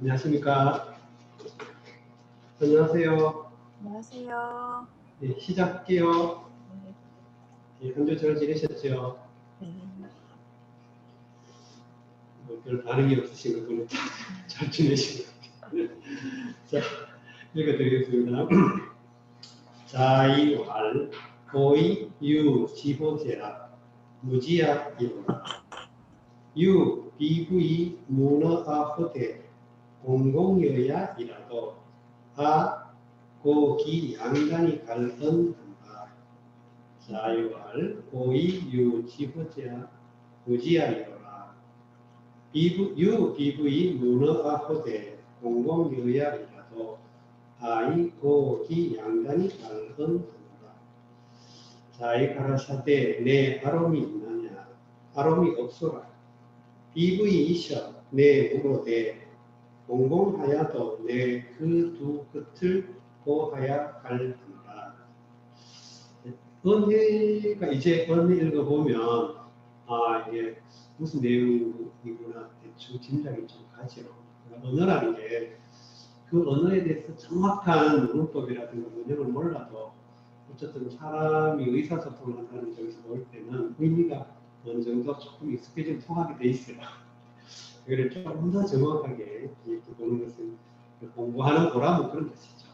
안녕하십니까. 안녕하세요. 안녕하세요. 네, 시작할게요. 네, 한 주 잘 지내셨죠? 별 반응이 없으신 거 보니까 잘 지내신 것 같아요. 자, 읽어드리겠습니다. 자이왈, 고이, 유, 지호제라, 무지야, 이로라. 유, 비부이, 문어, 아호대, 공공여야이라도, 아, 고기, 양단이 갈언한다. 자이왈, 고이, 유, 지호제야, 무지야, 이로라. 유, 비부이, 문어, 아호대, 공공여야이라도, 아이, 고기, 양단이 갈언한다. 자이 가라사대 내 아롬이 있느냐 아롬이 없소라. 비부이 이셔 내 무로되 공공하야도 내 그 두 끝을 고하야 갈한다. 언해가 이제 언해 읽어보면 이게 무슨 내용이구나 대충 짐작이 좀 가죠. 언어라는 게 그 언어에 대해서 정확한 문법이라든가 문형을 몰라도 어쨌든 사람이 의사소통을 한다는 점에서 볼 때는 의미가 어느 정도 조금 익숙해지면 통하게 돼 있어요. 그걸 조금 더 정확하게 이렇게 보는 것은 공부하는 보람은 그런 것이죠.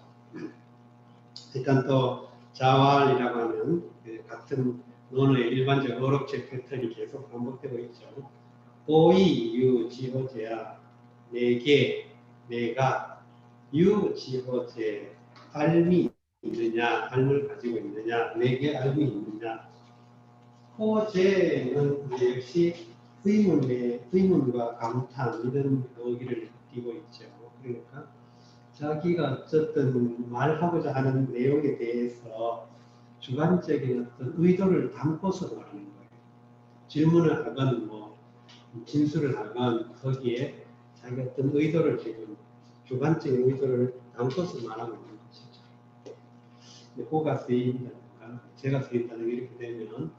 일단 또 자왈이라고 하는 같은 논어의 일반적 어록적 패턴이 계속 반복되고 있죠. 오이, 유, 지호제야, 내게, 내가, 유, 지호제, 알미, 있느냐, 알을 가지고 있느냐, 내게 알이 있느냐. 호재는 역시 의문과 감탄 이런 의기를 띠고 있죠. 그러니까 자기가 어쨌든 말하고자 하는 내용에 대해서 주관적인 어떤 의도를 담고서 말하는 거예요. 질문을 하건 뭐 진술을 하건 거기에 자기 어떤 의도를 지금 주관적인 의도를 담고서 말하고 있는 것이죠. 호가 쓰인다든가 제가 쓰인다든가 이렇게 되면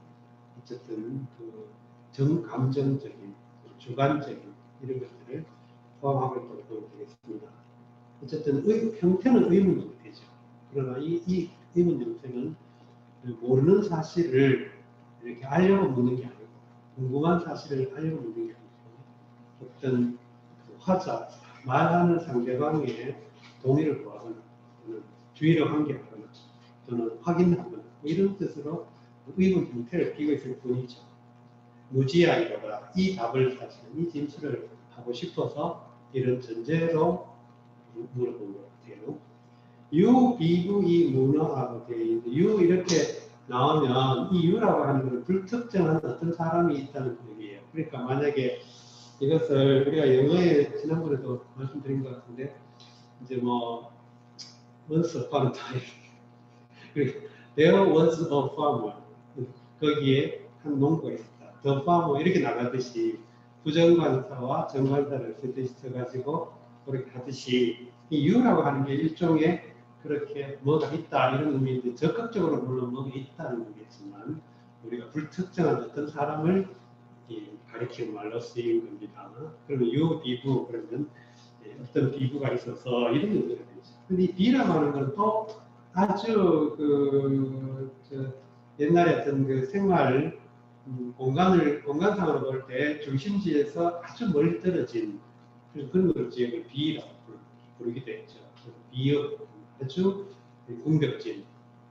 어쨌든 그 정감정적인 주관적인 이런 것들을 포함하고 있다고 보면 되겠습니다. 어쨌든 형태는 의문 형태죠. 그러나 이 의문 형태는 모르는 사실을 이렇게 알려고 묻는 게 아니고 궁금한 사실을 알려고 묻는 게 아니고 어떤 화자 말하는 상대방의 동의를 구하거나 또는 주의를 환기하거나 또는 확인하거나 이런 뜻으로 의문 형태를 띠고 있을 뿐이죠. 무지하이로라 이 답을 사실 이 진술을 하고 싶어서 이런 전제로 물어본 것 같아요. 유 비구이 문어하고 되어 있는데 유 이렇게 나오면 이 유라고 하는 것은 불특정한 어떤 사람이 있다는 얘기예요. 그러니까 만약에 이것을 우리가 영어에 지난번에도 말씀드린 것 같은데 이제 뭐 once upon a time there was a farmer 거기에 한 농부가 있었다. the farmer 이렇게 나가듯이 부정관사와 정관사를 쓰듯이 써가지고 그렇게 하듯이 이 유라고 하는 게 일종의 그렇게 뭐가 있다 이런 의미인데 적극적으로 물론 뭐가 있다는 거겠지만 우리가 불특정한 어떤 사람을 가리키는 말로 쓰인 겁니다. 그러면 유 비부 그러면 어떤 비부가 있어서 이런 의미가 되죠. 근데 이 비라고 하는 건 또 아주 옛날에 어떤 그 생활 공간상으로 볼 때 중심지에서 아주 멀리 떨어진 그런 걸 지역을 비라고 부르기도 했죠. 비역 아주 공격진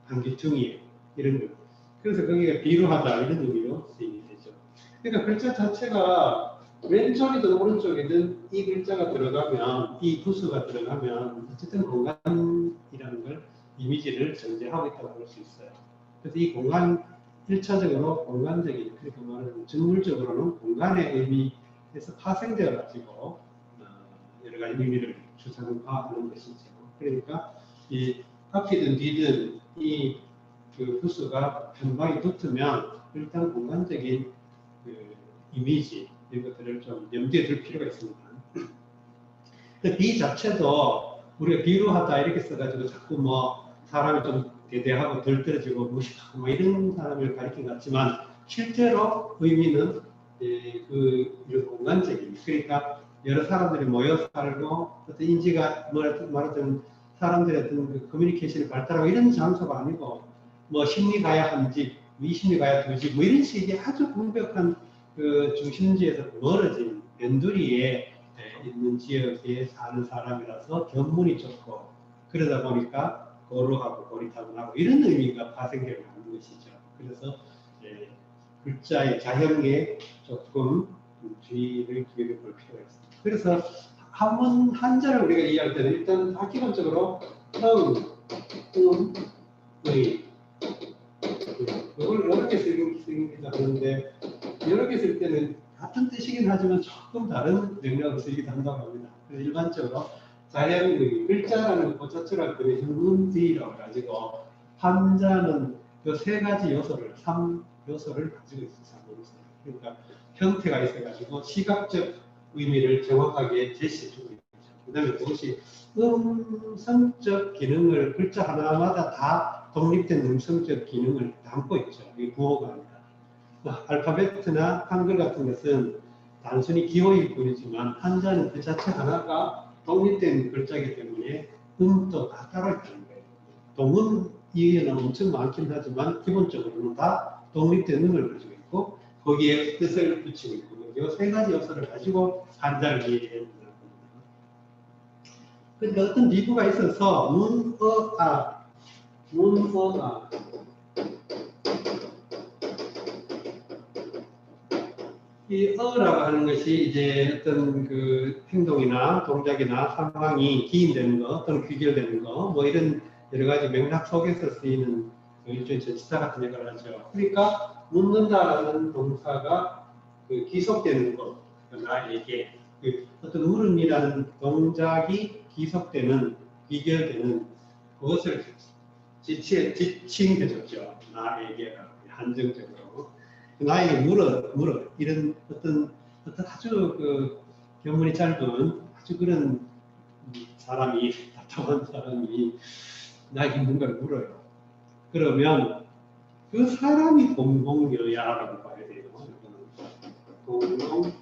한기퉁이 이런 거. 그래서 거기가 비루하다 이런 의미로 쓰이게 되죠. 그러니까 글자 자체가 왼쪽이든 오른쪽이든 이 글자가 들어가면 이 부수가 들어가면 어쨌든 공간이라는 걸 이미지를 전제하고 있다고 볼 수 있어요. 그래서 이 공간 1차적으로 공간적인 그러니까 말하는 정물적으로는 공간의 의미에서 파생되어 가지고 여러 가지 의미를 추상화하는 것이죠. 그러니까 이 앞이든 뒤든 이 그 부수가 편방이 붙으면 일단 공간적인 그 이미지 이것들을 좀 염두에 둘 필요가 있습니다. 비 자체도 우리가 비루하다 이렇게 써가지고 자꾸 뭐 사람이 좀 대대하고 덜 떨어지고 무식하고 뭐 이런 사람을 가리킨 것 같지만 실제로 의미는 이런 공간적인 그러니까 여러 사람들이 모여 살고 어떤 인지가 말하자면 사람들의 어떤 그 커뮤니케이션이 발달하고 이런 장소가 아니고 뭐 심리 가야 한 집, 미심리 가야 두 집, 뭐 이런 식의 아주 공백한 그 중심지에서 멀어진 변두리에 있는 지역에 사는 사람이라서 견문이 좁고 그러다 보니까 고루하고 고리타분하고 이런 의미가 파생되어 가는 것이죠. 그래서 글자의 자형에 조금 주의를 기울여 볼 필요가 있습니다. 그래서 한자를 우리가 이해할 때는 일단 다 기본적으로 의 이걸 여러 개 쓰기도 하는데 여러 개 쓸 때는 같은 뜻이긴 하지만 조금 다른 맥락으로 쓰기도 한다고 합니다. 그래서 일반적으로 자연의 글자라는 것 자체가 그 형문지라고 해가지고 한자는 그 세 가지 요소를 3요소를 가지고 있어요. 그러니까 형태가 있어가지고 시각적 의미를 정확하게 제시해주고 있죠. 그 다음에 그것이 음성적 기능을 글자 하나마다 다 독립된 음성적 기능을 담고 있죠. 이게 부호가 아니라. 알파벳이나 한글 같은 것은 단순히 기호일 뿐이지만 한자는 그 자체 하나가 독립된 글자이기 때문에 음도 다 따로 있다는 거예요. 동음 이해는 엄청 많긴 하지만 기본적으로는 다 독립된 음을 가지고 있고 거기에 뜻을 붙이고 있고 이 세 가지 요소를 가지고 한자를 이해해야 된다는 겁니다. 그러니까 어떤 리뷰가 있어서 문, 어, 아, 문, 어, 아. 이 어라고 하는 것이 이제 어떤 그 행동이나 동작이나 상황이 기인되는 거, 또는 귀결되는 거, 뭐 이런 여러 가지 맥락 속에서 쓰이는 일종의 전치사 같은 역할을 하죠. 그러니까 묻는다라는 동사가 그 기속되는 것, 나에게 그 어떤 물음이라는 동작이 기속되는, 귀결되는 그것을 지칭해줬죠. 나에게 한정적으로. 나에게 물어 이런 어떤 아주 그 견문이 짧은 아주 그런 사람이 답답한 사람이 나에게 뭔가를 물어요. 그러면 그 사람이 공공여야라고 봐야 돼요. 공공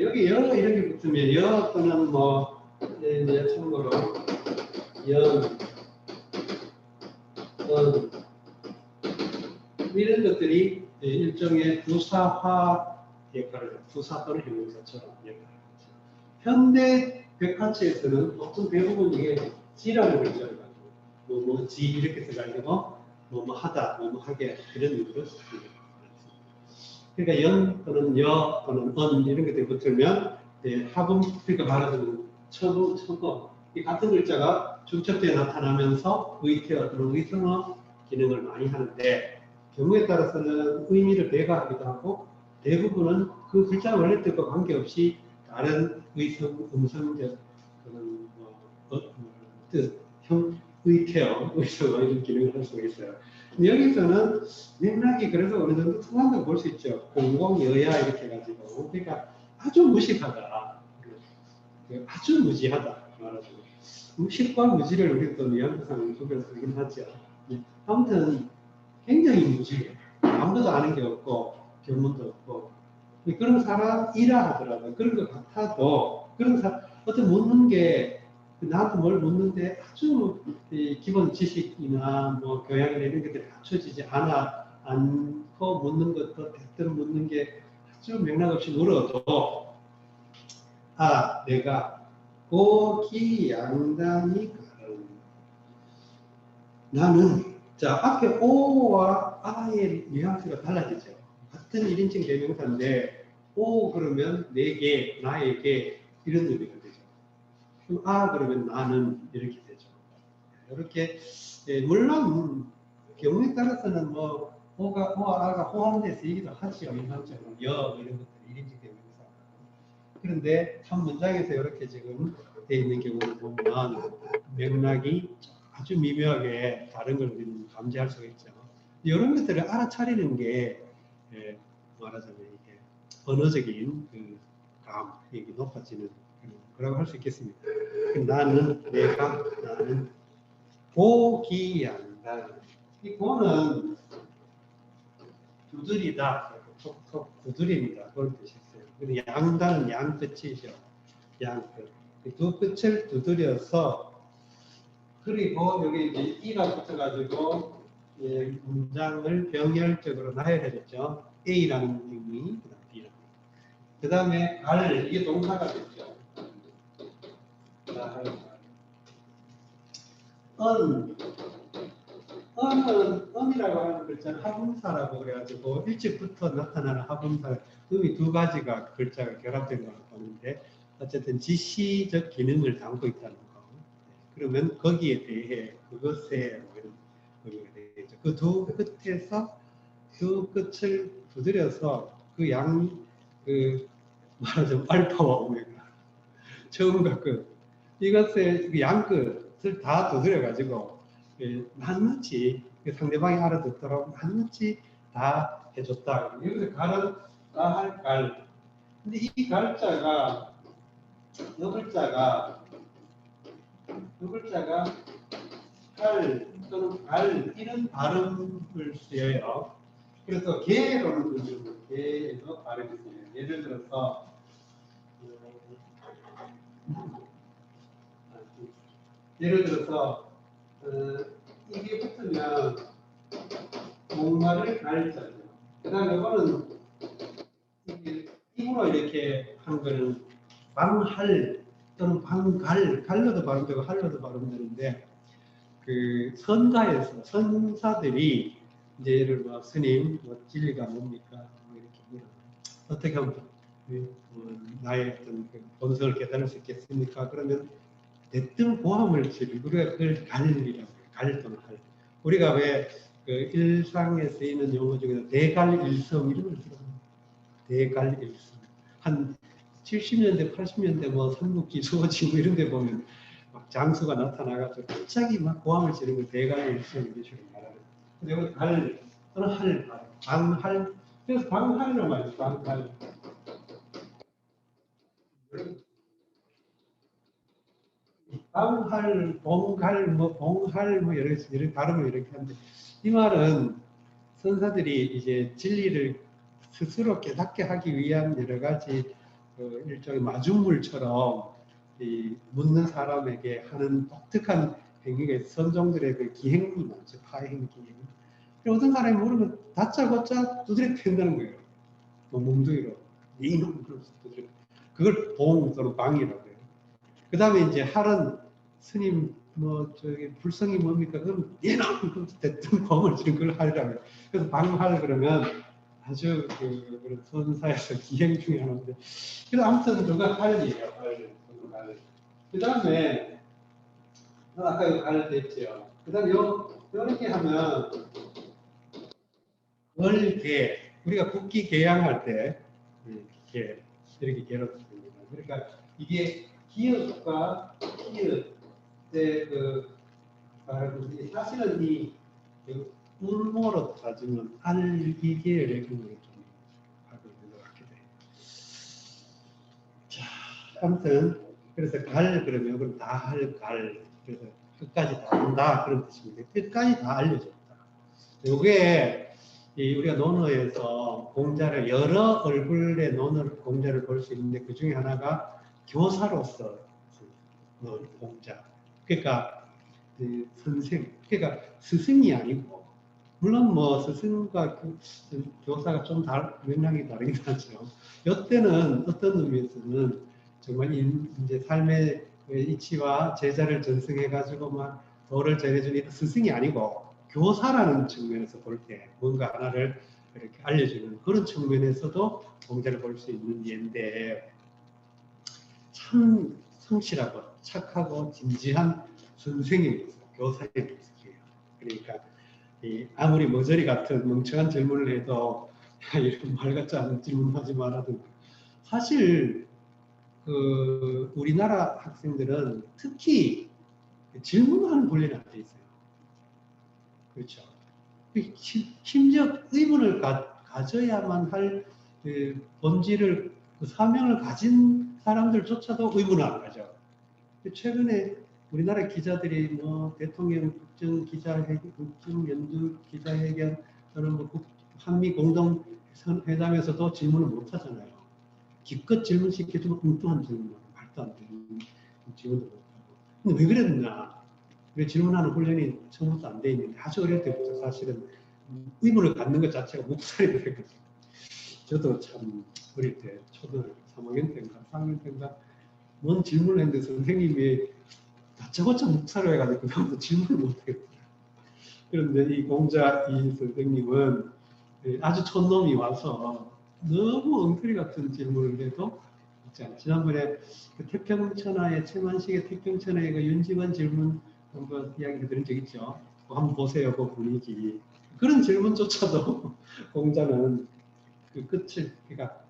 여기 여 이렇게 붙으면 여 또는 뭐 참고로 연 이런 것들이 일종의 부사화 역할을 해요. 부사 또는 형용사처럼 역할을 하죠. 현대 백화체에서는 보통 대부분 이게 지라는 글자를 가지고 뭐지 이렇게 써가지고 뭐뭐 하다, 뭐뭐 하게 그런 의미로 씁니다. 그러니까 연 또는 여 또는 언 이런 것들이 붙으면 합음 그러니까 말하자면 첨어 이 같은 글자가 중첩되어 나타나면서 의태어 또는 의성어 기능을 많이 하는데 경우에 따라서는 의미를 배가하기도 하고 대부분은 그 글자 원래 뜻과 관계없이 다른 음성적 그런 뜻, 의태어, 의성어 이런 기능을 할 수가 있어요. 근데 여기서는 맥락이 그래서 어느 정도 통한다고 볼 수 있죠. 공공여야 이렇게 해가지고 그러니까 아주 무식하다, 아주 무지하다 말하자면 무식과 무지를 우리 또 뉘앙스상 구별하긴 하죠. 아무튼 굉장히 무지해요. 아무것도 아는 게 없고 견문도 없고 그런 사람이라 하더라도 그런 것 같아도 그런 어떤 묻는 게 나한테 뭘 묻는데 아주 기본 지식이나 뭐 교양이나 이런 것들이 갖춰지지 않고 묻는 것도 대뜸 묻는 게 아주 맥락 없이 물어도 내가 고기양단이 가른 나는 자 앞에 오와 아의 뉘앙스가 달라지죠. 같은 1인칭 대명사인데 오 그러면 내게 나에게 이런 의미가 되죠. 그럼 그러면 나는 이렇게 되죠. 이렇게 물론 경우에 따라서는 뭐 오와 아가 호환돼 쓰이기도 하죠. 일반적으로 여 이런 것들 1인칭 대명사. 그런데 한 문장에서 이렇게 지금 돼 있는 경우를 보면 맥락이 아주 미묘하게 다른 걸 우리는 감지할 수가 있죠. 이런 것들을 알아차리는 게 말하자면 이게 언어적인 그 감이 높아지는 그라고 할 수 있겠습니다. 나는 고기양단 이 고는 두드리다 톡톡 두드립니다. 그런 뜻이 있어요. 그리고 양다는 양 끝이죠. 양 끝. 두 끝을 두드려서 그리고 여기 이제 이가 붙어가지고 예, 문장을 병렬적으로 나열해줬죠. A라는 의미, B라는. 그 다음에 갈 이게 동사가 됐죠. 은이라고 하는 글자는 하분사라고 그래가지고 일찍부터 나타나는 하분사 음이 두 가지가 글자가 결합된 거라고 보는데 어쨌든 지시적 기능을 담고 있다는 거. 그러면 거기에 대해 그것에 이런 의미가 되겠죠. 그 두 끝에서 두 끝을 두드려서 그 말하자면 알파와 오메가 처음과 끝 이것의 그 양 끝을 다 두드려 가지고 낱낱이 상대방이 알아듣도록 낱낱이 다 해줬다. 여기서 갈은 다할 갈. 근데 이 갈자가 이 글자가 갈 또는 갈 이런 발음을 쓰여요. 그래서 개로는 그죠. 개에서 발음이 쓰여요. 예를 들어서 이게 붙으면 목말을 갈자죠. 그 다음에 이거는 입으로 이렇게 한 거는 방할 또는 방갈, 갈로도 발음되고 할로도 발음되는데 그 선가에서 선사들이 이제 예를 뭐 스님 뭐 진리가 뭡니까 뭐 이렇게 물어 어떻게 하면 나의 어떤 그 본성을 깨달을 수 있겠습니까? 그러면 대뜸 고함을 지르고 우리가 그걸 갈이라고 해요. 갈 또는 할. 우리가 왜 그 일상에 쓰이는 용어 중에서 대갈일성 이런 걸 들어요. 대갈일성. 한 70년대, 80년대 뭐 삼국지 수호지구 이런 데 보면 막 장수가 나타나가지고 갑자기 막 고함을 지르고 대갈일성 이런 식으로 말하는. 근데 여기 갈 또는 할, 방할. 그래서 방할이라고 말이죠. 방할. 방할, 봉할, 뭐 봉할, 뭐 이런 발음을 이렇게 하는데 이 말은 선사들이 이제 진리를 스스로 깨닫게 하기 위한 여러 가지 일종의 마중물처럼 이 묻는 사람에게 하는 독특한 행위가 있어요. 선종들의 그 기행이 많죠. 파행 기행. 어떤 사람이 모르면 다짜고짜 두드려 팬다는 거예요. 뭐 몽둥이로 이놈 그러면서 두드려. 그걸 봉 또는 방이라고 해요. 그 다음에 이제 할은 스님 뭐 저기 불성이 뭡니까? 그럼 얘놈 대뜸 검을 지른 걸 하리라고 해요. 그래서 방할 그러면 아주 그런 선사에서 기행 중에 하나인데 그래서 아무튼 누가 할이에요. 할. 그 다음에 아까 이거 갈 됐죠. 그 다음에 이렇게 하면 월개 우리가 국기 개양할 때 이렇게 개롭습니다. 그러니까 이게 기읍과 키읔 그 사실은 이 울모로 따지면 알기계열의 경우를 좀 하고 있는 것 같기도 해요. 자, 아무튼 그래서 갈 그러면 그럼 다 할 갈 그래서 끝까지 다 한다 그런 뜻입니다. 끝까지 다 알려줬다. 요게 우리가 논어에서 공자를 여러 얼굴의 논어 공자를 볼 수 있는데 그 중에 하나가 교사로서 공자. 그러니까 선생, 그러니까 스승이 아니고 물론 뭐 스승과 그 교사가 좀 맥락이 다르긴 하죠. 이때는 어떤 의미에서는 정말 이제 삶의 이치와 제자를 전승해가지고 막 도를 전해주는 스승이 아니고 교사라는 측면에서 볼 때 뭔가 하나를 이렇게 알려주는 그런 측면에서도 공자를 볼 수 있는 예인데 참 성실하고 착하고 진지한 선생님이었어요. 교사님이었어요. 그러니까 아무리 머저리 같은 멍청한 질문을 해도 이런 말 같지 않은 질문하지 말아도 사실 그 우리나라 학생들은 특히 질문하는 훈련이 안 돼 있어요. 그렇죠. 심지어 의문을 가져야만 할 본질을 그 사명을 가진 사람들조차도 의문을 안 가져. 최근에 우리나라 기자들이 뭐 대통령 국정 기자회견, 국정 연두 기자회견 또는 뭐 한미 공동 회담에서도 질문을 못 하잖아요. 기껏 질문 시켜주면 엉뚱한 질문, 말도 안 되는 질문도 못 하고. 근데 왜 그랬나? 왜 질문하는 훈련이 처음부터 안 돼 있는데 아주 어릴 때부터 사실은 의문을 갖는 것 자체가 묵살이 됐거든요. 저도 참 어릴 때 초등학교 3학년 때인가 4학년 때인가 뭔 질문을 했는데 선생님이 다짜고짜 묵살을 해가지고 그다음부터 질문을 못하겠더라고요. 그런데 이 공자 이 선생님은 아주 촌놈이 와서 너무 엉터리 같은 질문을 해도 지난번에 그 태평천하의 최만식의 태평천하의 그 윤직원 질문 한번 이야기를 드린 적 있죠. 한번 보세요, 그 분위기. 그런 질문조차도 공자는 그 끝을, 그러니까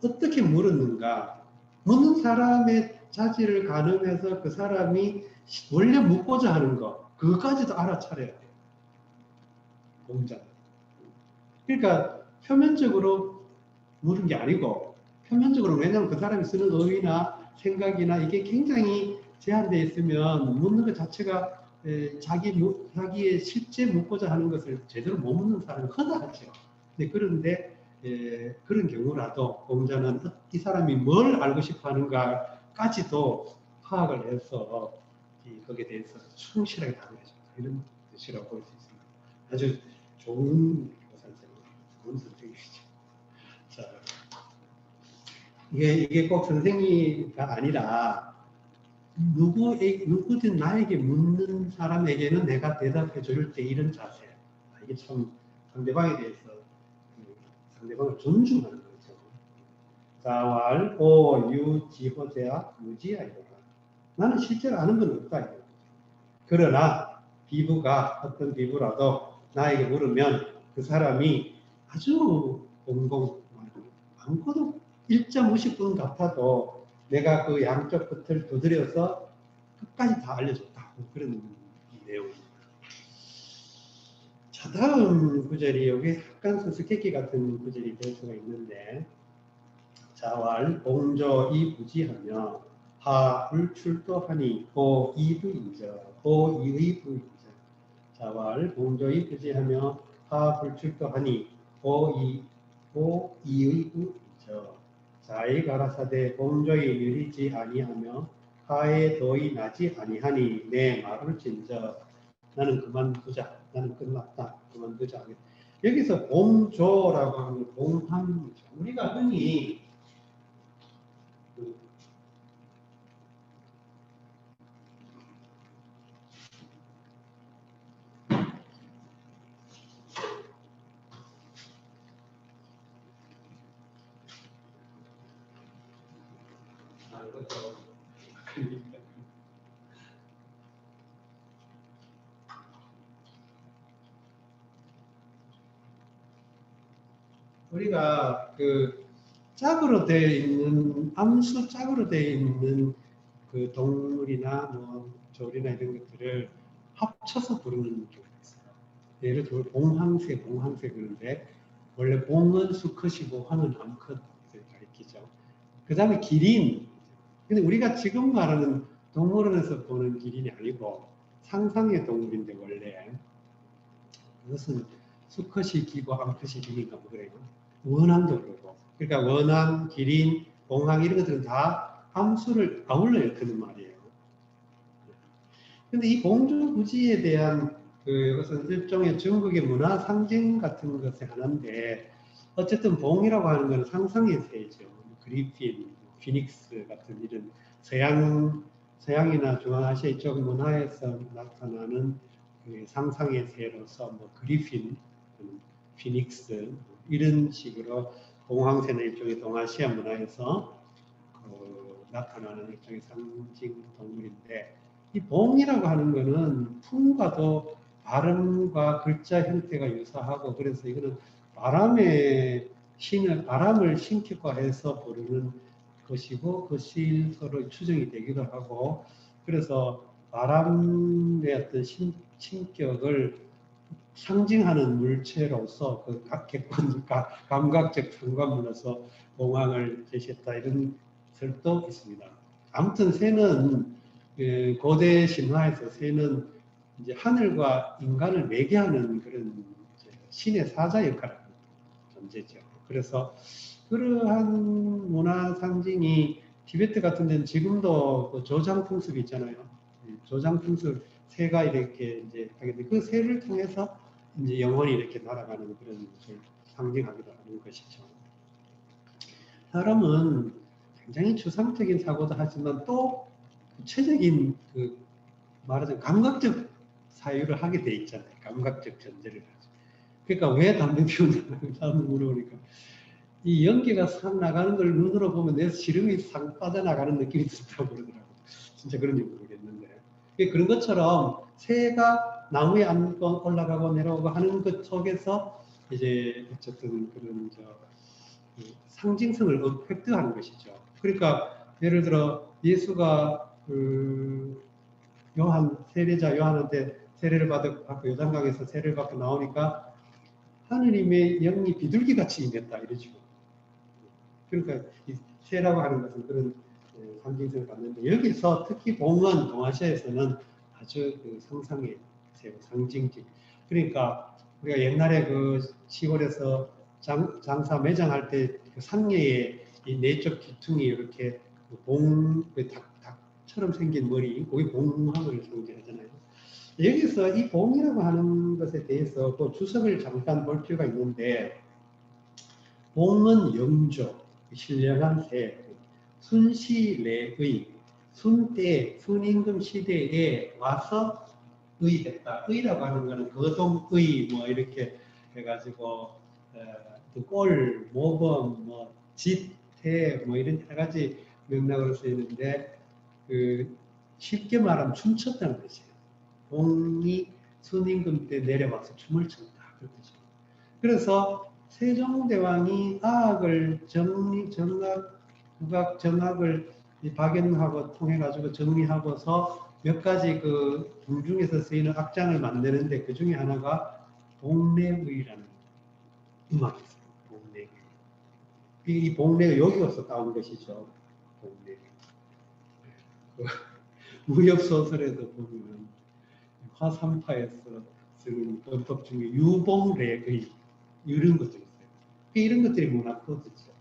어떻게 물었는가, 묻는 사람의 자질을 가늠해서 그 사람이 원래 묻고자 하는 것, 그것까지도 알아차려야 돼요. 공자는. 그러니까 표면적으로 물은 게 아니고, 표면적으로 왜냐하면 그 사람이 쓰는 의의나 생각이나 이게 굉장히 제한되어 있으면 묻는 것 자체가 자기의 실제 묻고자 하는 것을 제대로 못 묻는 사람은 허다하죠. 그런데 그런 경우라도 공자는 이 사람이 뭘 알고 싶어 하는가까지도 파악을 해서 거기에 대해서 충실하게 답해줍니다. 이런 뜻이라고 볼 수 있습니다. 아주 좋은 교사입니다. 좋은 선생님이죠. 자, 이게 꼭 선생님가 아니라 누구든 나에게 묻는 사람에게는 내가 대답해 줄 때 이런 자세. 이게 참 상대방에 대해서 상대방을 존중하는 거죠. 자왈 오 유지호재야 무지하이로라. 나는 실제로 아는 건 없다. 이거. 그러나 비부가 어떤 비부라도 나에게 물으면 그 사람이 아주 아무것도 1.50분 같아도 내가 그 양쪽 끝을 두드려서 끝까지 다 알려줬다. 그런 내용입니다. 자, 다음 구절이 여기 약간 수수께끼 같은 구절이 될 수가 있는데, 자왈 공조이 부지하며 하불출도하니 호이부인저 호이의부인저. 자왈 공조이 부지하며 하불출도하니 호이의부인저. 자의 가라사대 공조이 느리지 아니하며 하의 도이 나지 아니하니 내 말을 진저. 나는 그만두자. 나는 끝났다. 그만두자. 여기서 공조라고 하는 공함이죠. 우리가 흔히 우리가 그 짝으로 되어 있는 암수 짝으로 되어 있는 그 동물이나 뭐 조리나 이런 것들을 합쳐서 부르는 경우가 있어요. 예를 들어 봉황새 그런데 원래 봉은 수컷이고 황은 암컷을 가리키죠. 그 다음에 기린. 근데 우리가 지금 말하는 동물원에서 보는 기린이 아니고 상상의 동물인데 원래 이것은 수컷이 기고 암컷이 기니까 뭐 그래요. 원앙도 그러고. 그러니까 원앙, 기린, 봉황 이런 것들은 다 암수를 아울러 일컫는 말이에요. 근데 이 공주부지에 대한 이것은 일종의 중국의 문화 상징 같은 것의 하나인데 어쨌든 봉이라고 하는 것은 상상의 새죠. 그리핀, 피닉스 같은 이런 서양이나 중앙아시아 이쪽 문화에서 나타나는 그 상상의 새로서 뭐 그리핀, 피닉스 이런 식으로 봉황새는 일종의 동아시아 문화에서 나타나는 일종의 상징 동물인데 이 봉이라고 하는 것은 풍과도 발음과 글자 형태가 유사하고 그래서 이거는 바람을 신격화해서 부르는 것이고 그 신서로 추정이 되기도 하고 그래서 바람의 어떤 신격을 상징하는 물체로서 그 감각적 상관문에서 봉황을 제시했다 이런 설도 있습니다. 아무튼 새는 고대 신화에서 새는 이제 하늘과 인간을 매개하는 그런 신의 사자 역할을 하는 존재죠. 그래서 그러한 문화 상징이 티베트 같은 데는 지금도 그 조장 풍습이 있잖아요. 조장 풍습 새가 이렇게 이제 하게 돼. 그 새를 통해서 이제 영혼이 이렇게 날아가는 그런 것을 상징하기도 하는 것이죠. 사람은 굉장히 추상적인 사고도 하지만 또 구체적인 그 말하자면 감각적 사유를 하게 돼 있잖아요. 감각적 전제를 가지고. 그러니까 왜 담배 피우냐고 사람들 물어보니까 이 연기가 싹 나가는 걸 눈으로 보면 내 시름이 싹 빠져나가는 느낌이 든다고 그러더라고요. 진짜 그런지 모르겠는데. 그런 것처럼 새가 나무에 앉고 올라가고 내려오고 하는 것 속에서 이제 어쨌든 그런 상징성을 획득하는 것이죠. 그러니까 예를 들어 예수가 그 요한 세례자 요한한테 세례를 받고 요단강에서 세례를 받고 나오니까 하느님의 영이 비둘기 같이 임했다 이러죠. 그러니까 이 새라고 하는 것은 그런 상징성을 갖는데 여기서 특히 봉은 동아시아에서는 아주 그 상상의 새고 상징적. 그러니까 우리가 옛날에 그 시골에서 장사 매장할 때 그 상류에 이 내적 귀퉁이 이렇게 닭처럼 생긴 머리, 거기 봉황을 상징하잖아요. 여기서 이 봉이라고 하는 것에 대해서 또 주석을 잠깐 볼 필요가 있는데, 봉은 영조, 신령한 새, 순시래의, 순때, 순임금 시대에 와서 의했다. 의라고 하는 것은 거동의, 뭐 이렇게 해가지고 꼴, 모범, 뭐 짓태, 뭐 이런 여러 가지 맥락으로 쓰이는데 그 쉽게 말하면 춤췄다는 뜻이에요. 봉이 순임금 때 내려와서 춤을 췄다. 그런 뜻이에요. 그래서 세종대왕이 아학을 정학, 국학, 정학을 박연하고 통해가지고 정리하고서 몇 가지 그 궁중에서 쓰이는 악장을 만드는데 그 중에 하나가 봉래의라는 음악이 있어요. 봉래의. 이 봉래가 여기서 따온 것이죠. 봉래. 무협소설에도 보면 화삼파에서 쓰는 번법 중에 유봉래의 이런 것들이 있어요. 이런 것들이 문화 코드죠.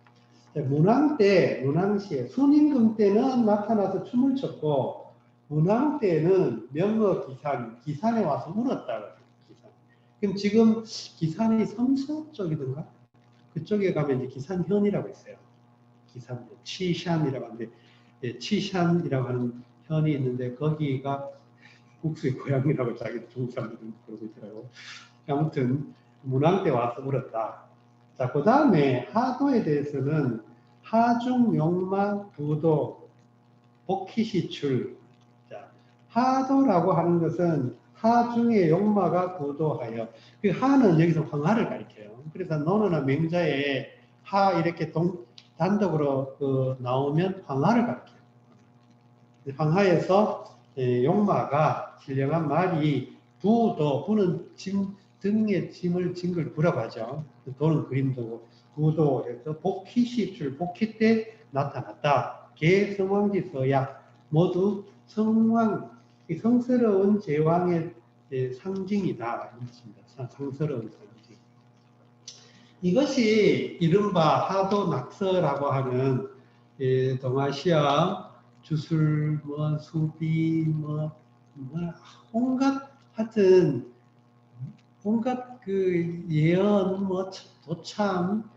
문왕 때, 문왕시에 순임금 때는 나타나서 춤을 췄고 문왕 때는 명어 기산에 와서 울었다. 기산. 그럼 지금 기산이 성서 쪽이든가 그쪽에 가면 이제 기산현이라고 있어요. 기산 치샨이라고 하는데 치샨이라고 하는 현이 있는데 거기가 국수의 고향이라고 자기 중국 사람들은 그러고 있더라고요. 아무튼 문왕 때 와서 울었다. 자, 그 다음에 하도에 대해서는 하중, 용마, 부도, 복희시출. 자, 하도라고 하는 것은 하중에 용마가 부도하여. 그 하는 여기서 황하를 가리켜요. 그래서 논어나 맹자에 하 이렇게 단독으로 나오면 황하를 가리켜요. 황하에서 용마가 신령한 말이 부도, 부는 등에 짐을 징글 부라고 하죠. 도는 그림도고 부도에서 복희시출, 복희 때 나타났다. 개성왕지 서약 모두 성스러운 제왕의 상징이다. 성스러운 상징. 이것이 이른바 하도낙서라고 하는 동아시아 주술, 수비, 온갖 그 예언, 도참,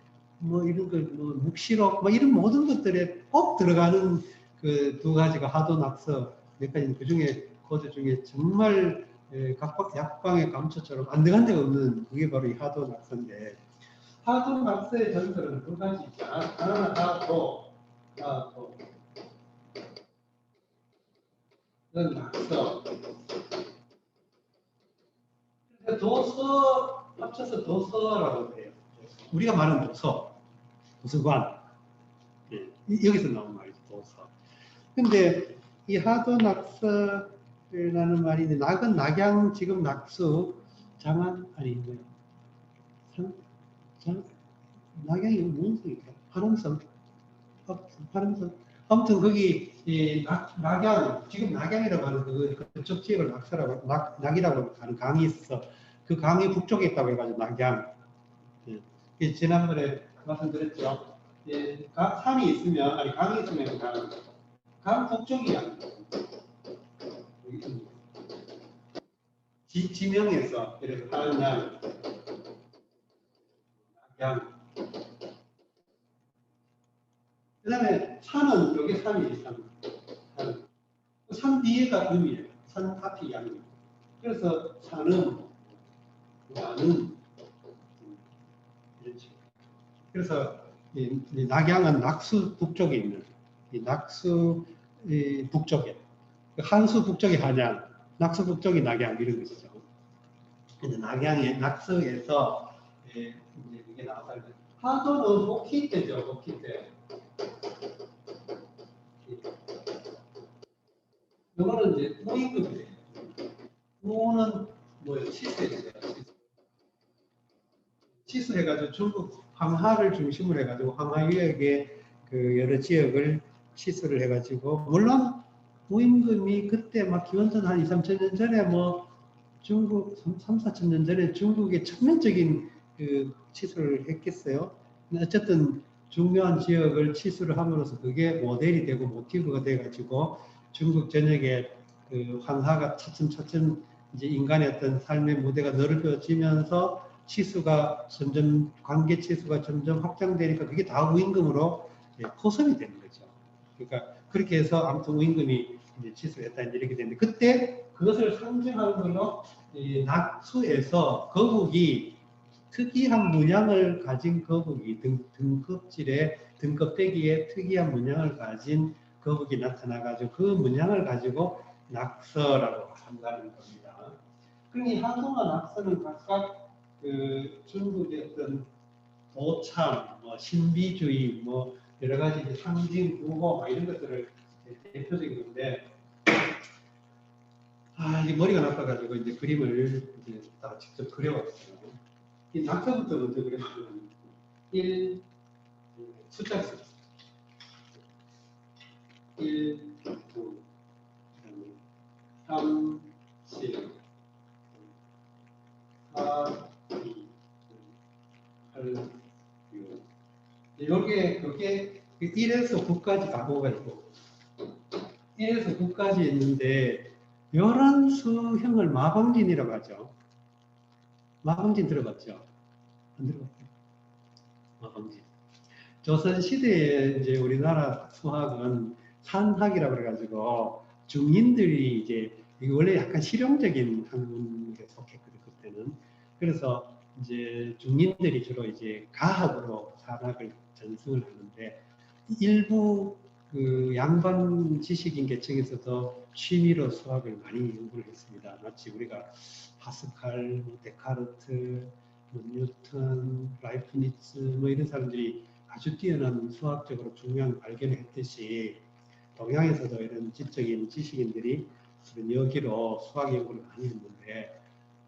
이런 거, 묵시록, 이런 모든 것들에 꼭 들어가는 그 두 가지가 하도낙서 몇 가지 그 중에 코드 중에 정말 약방의 감초처럼 안 들어간 데가 없는 그게 바로 이 하도낙서인데 하도낙서의 전설은 두 가지 있죠. 하나는 하도, 이건 낙서. 도서 합쳐서 도서라고 해요. 우리가 말하는 도서, 도서관. 예, 여기서 나온 말이죠, 도서. 근데 이 하도낙서라는 말이 낙은 낙양, 지금 낙수, 장안 아닌가요? 낙양이 무슨 소리일까? 파랑성. 아무튼 거기 낙양, 지금 낙양이라고 하는 그쪽 지역을 낙서라고 낙이라고 하는 강이 있어. 그 강이 북쪽에 있다고 해가지고 낙양. 예. 지난번에 말씀드렸죠. 예, 3이 있으면, 아니, 강이 있으면 강 북쪽이 양. 지명에서, 그래서 다른 양. 그 다음에 산은, 여기 산이 산 뒤에가 음이에요. 산 앞이 양이에요. 그래서 산은, 나는, 이렇지. 그래서 이 낙양은 낙수 북쪽에 있는, 이 낙수 북쪽에, 한수 북쪽이 한양, 낙수 북쪽이 낙양 이런 것이죠. 근데 낙양의 낙서에서 이제 이게 나왔다. 하도는 목희대죠, 목희대. 이거는 이제 우임급이에요. 우는 뭐예요? 시수예요. 시수해가지고 중국 황하를 중심으로 해가지고 황하 유역의 그 여러 지역을 시수를 해가지고 물론 우임금이 그때 막 기원전 한 2, 3천 년 전에 뭐 중국 3, 4천 년 전에 중국의 천면적인 그 치수를 했겠어요. 근데 어쨌든 중요한 지역을 치수를 함으로써 그게 모델이 되고 모티브가 돼가지고 중국 전역에 그 황하가 차츰차츰 이제 인간의 어떤 삶의 무대가 넓어지면서 치수가 점점 관계 치수가 점점 확장되니까 그게 다 우임금으로 포섭이 되는 거죠. 그러니까 그렇게 해서 아무튼 우임금이 이제 치수를 했다 이렇게 되는데 그때 그것을 상징하는 걸로 이 낙수에서 거북이 특이한 문양을 가진 거북이 등껍질에 등껍데기에 특이한 문양을 가진 거북이 나타나가지고 그 문양을 가지고 낙서라고 한다는 겁니다. 그러니 한동안 낙서는 각각 그 중국의 어떤 도참, 뭐 신비주의, 뭐 여러 가지 상징, 구호 이런 것들을 대표적인 건데, 이게 머리가 나빠가지고 이제 그림을 이제 다 직접 그려왔어요. 이 낙서부터 먼저 그려보면 1 숫자 있어요. 1, 2, 3, 7, 4, 2, 8, 6. 여기에 그게 1에서 9까지 가구가 있고 1에서 9까지 있는데 11수형을 마방진이라고 하죠. 마방진 들어봤죠? 안 들어봤죠? 마방진. 조선시대에 이제 우리나라 수학은 산학이라고 그래가지고 중인들이 이제 이게 원래 약간 실용적인 학문에 속했거든요, 그때는. 그래서 이제 중인들이 주로 이제 가학으로 산학을 전승을 하는데 일부 그 양반 지식인 계층에서도 취미로 수학을 많이 연구를 했습니다. 마치 우리가 파스칼, 데카르트, 뉴턴, 라이프니츠 뭐 이런 사람들이 아주 뛰어난 수학적으로 중요한 발견을 했듯이 동양에서도 이런 지적인 지식인들이 여기로 수학 연구를 많이 했는데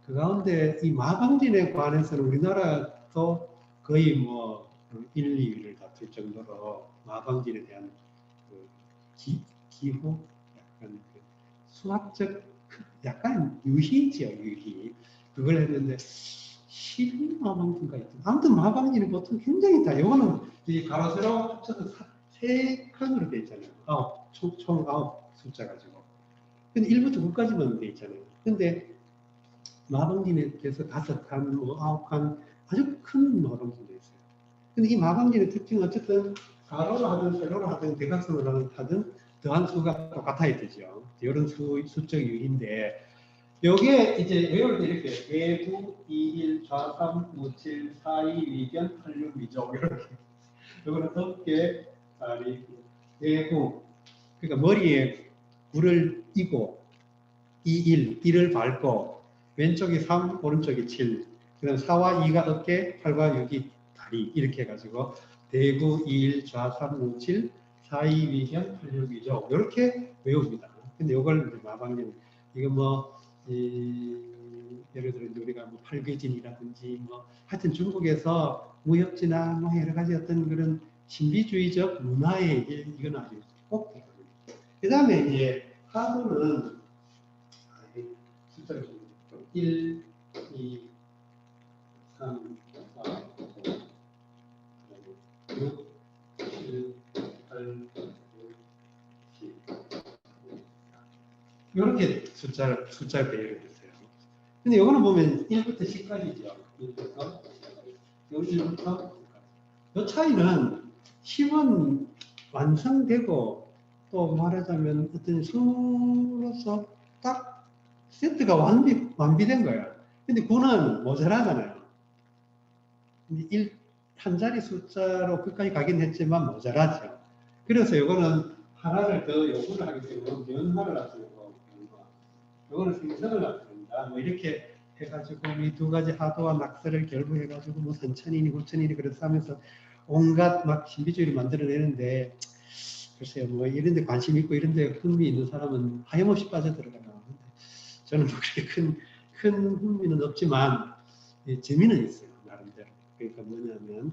그 가운데 이 마방진에 관해서는 우리나라도 거의 뭐 1, 2위를 다툴 정도로 마방진에 대한 그 기후 약간 그 수학적 약간 유희지요, 유희. 그걸 했는데 12마방진가 있던. 아무튼 마방진이 보통 굉장히 다 요거는 이 가로 세로 합쳐서 세 칸으로 돼 있잖아요. 총 9 숫자 가지고. 근데 1부터 9까지만 돼 있잖아요. 근데 마방진에 대해서 5칸, 뭐 9칸 아주 큰 마방진도 있어요. 근데 이 마방진의 특징은 어쨌든 가로로 하든 세로로 하든 대각선으로 하든 더한 수가 똑같아야 되죠. 이런 수적 유인데 여기에 이제 외울 때 이렇게 대구, 2, 1, 좌, 3, 5, 7, 4, 2, 위견, 8, 6, 위족 이렇게 이거는 어깨, 다리, 대구 그러니까 머리에 굴을 이고 2, 1, 1을 밟고 왼쪽이 3, 오른쪽이 7 그다음 4와 2가 어깨, 8과 6이 다리 이렇게 해가지고 대구, 2, 1, 좌, 3, 5, 7, 4, 2, 위견, 8, 6, 위족 이렇게 외웁니다. 근데 이걸 이제 마방님 이거 뭐 예를 들어 우리가 뭐 팔귀진이라든지 뭐 하여튼 중국에서 무협지나 뭐 여러 가지 어떤 그런 신비주의적 문화에 이건 아주 꼭 되거든요. 그 다음에 이제 하도는 숫자를 1, 2, 3, 4, 5, 이렇게 숫자를 배열을 했어요. 근데 이거는 보면 1부터 10까지죠. 1부터 여기 1부터 이 차이는 10은 완성되고 또 말하자면 어떤 수로서 딱 세트가 완비된 거예요. 근데 9는 모자라잖아요. 한 자리 숫자로 끝까지 가긴 했지만 모자라죠. 그래서 이거는 하나를 더 요구를 하기 때문에 연화를 나타내고, 이거는 생성을 나타낸다. 뭐 이렇게 해가지고 이 두 가지 하도와 낙서를 결부해가지고 뭐 3,000이니 9,000이니 그래서 하면서 온갖 막 신비주의를 만들어내는데, 글쎄요, 뭐 이런데 관심 있고 이런데 흥미 있는 사람은 하염없이 빠져들어가요. 저는 뭐 그렇게 큰 흥미는 없지만 재미는 있어요, 나름대로. 그러니까 뭐냐면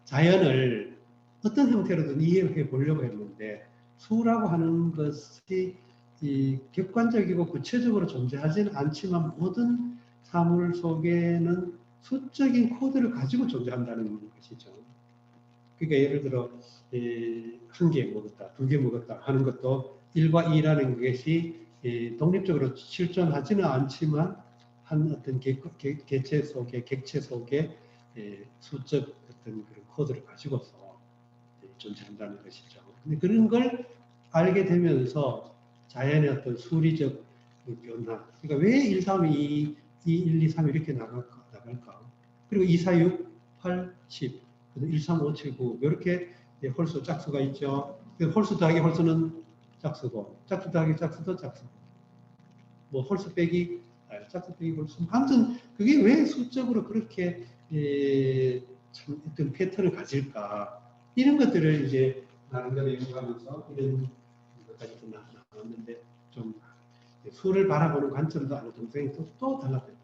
자연을 어떤 형태로든 이해해 보려고 했는데 수라고 하는 것이 이 객관적이고 구체적으로 존재하지는 않지만 모든 사물 속에는 수적인 코드를 가지고 존재한다는 것이죠. 그러니까 예를 들어 한 개 먹었다, 두 개 먹었다 하는 것도 1과 2라는 것이 독립적으로 실존하지는 않지만 한 어떤 객체 속에 수적 어떤 그런 코드를 가지고서 존재한다는 것이죠. 근데 그런 걸 알게 되면서 자연의 어떤 수리적 변화, 그러니까 왜 1, 3, 2, 1, 2, 3 이렇게 나갈까? 그리고 2, 4, 6, 8, 10, 1, 3, 5, 7, 9 이렇게 홀수 짝수가 있죠. 홀수 더하기 홀수는 짝수고, 짝수 더하기 짝수도 짝수고, 뭐 홀수 빼기 짝수 빼기 홀수. 아무튼 그게 왜 수적으로 그렇게 참 어떤 패턴을 가질까? 이런 것들을 이제 나름대로 연구하면서 이런 것까지 나왔는데 좀 수를 바라보는 관점도 어느 동생이 또 달라져요.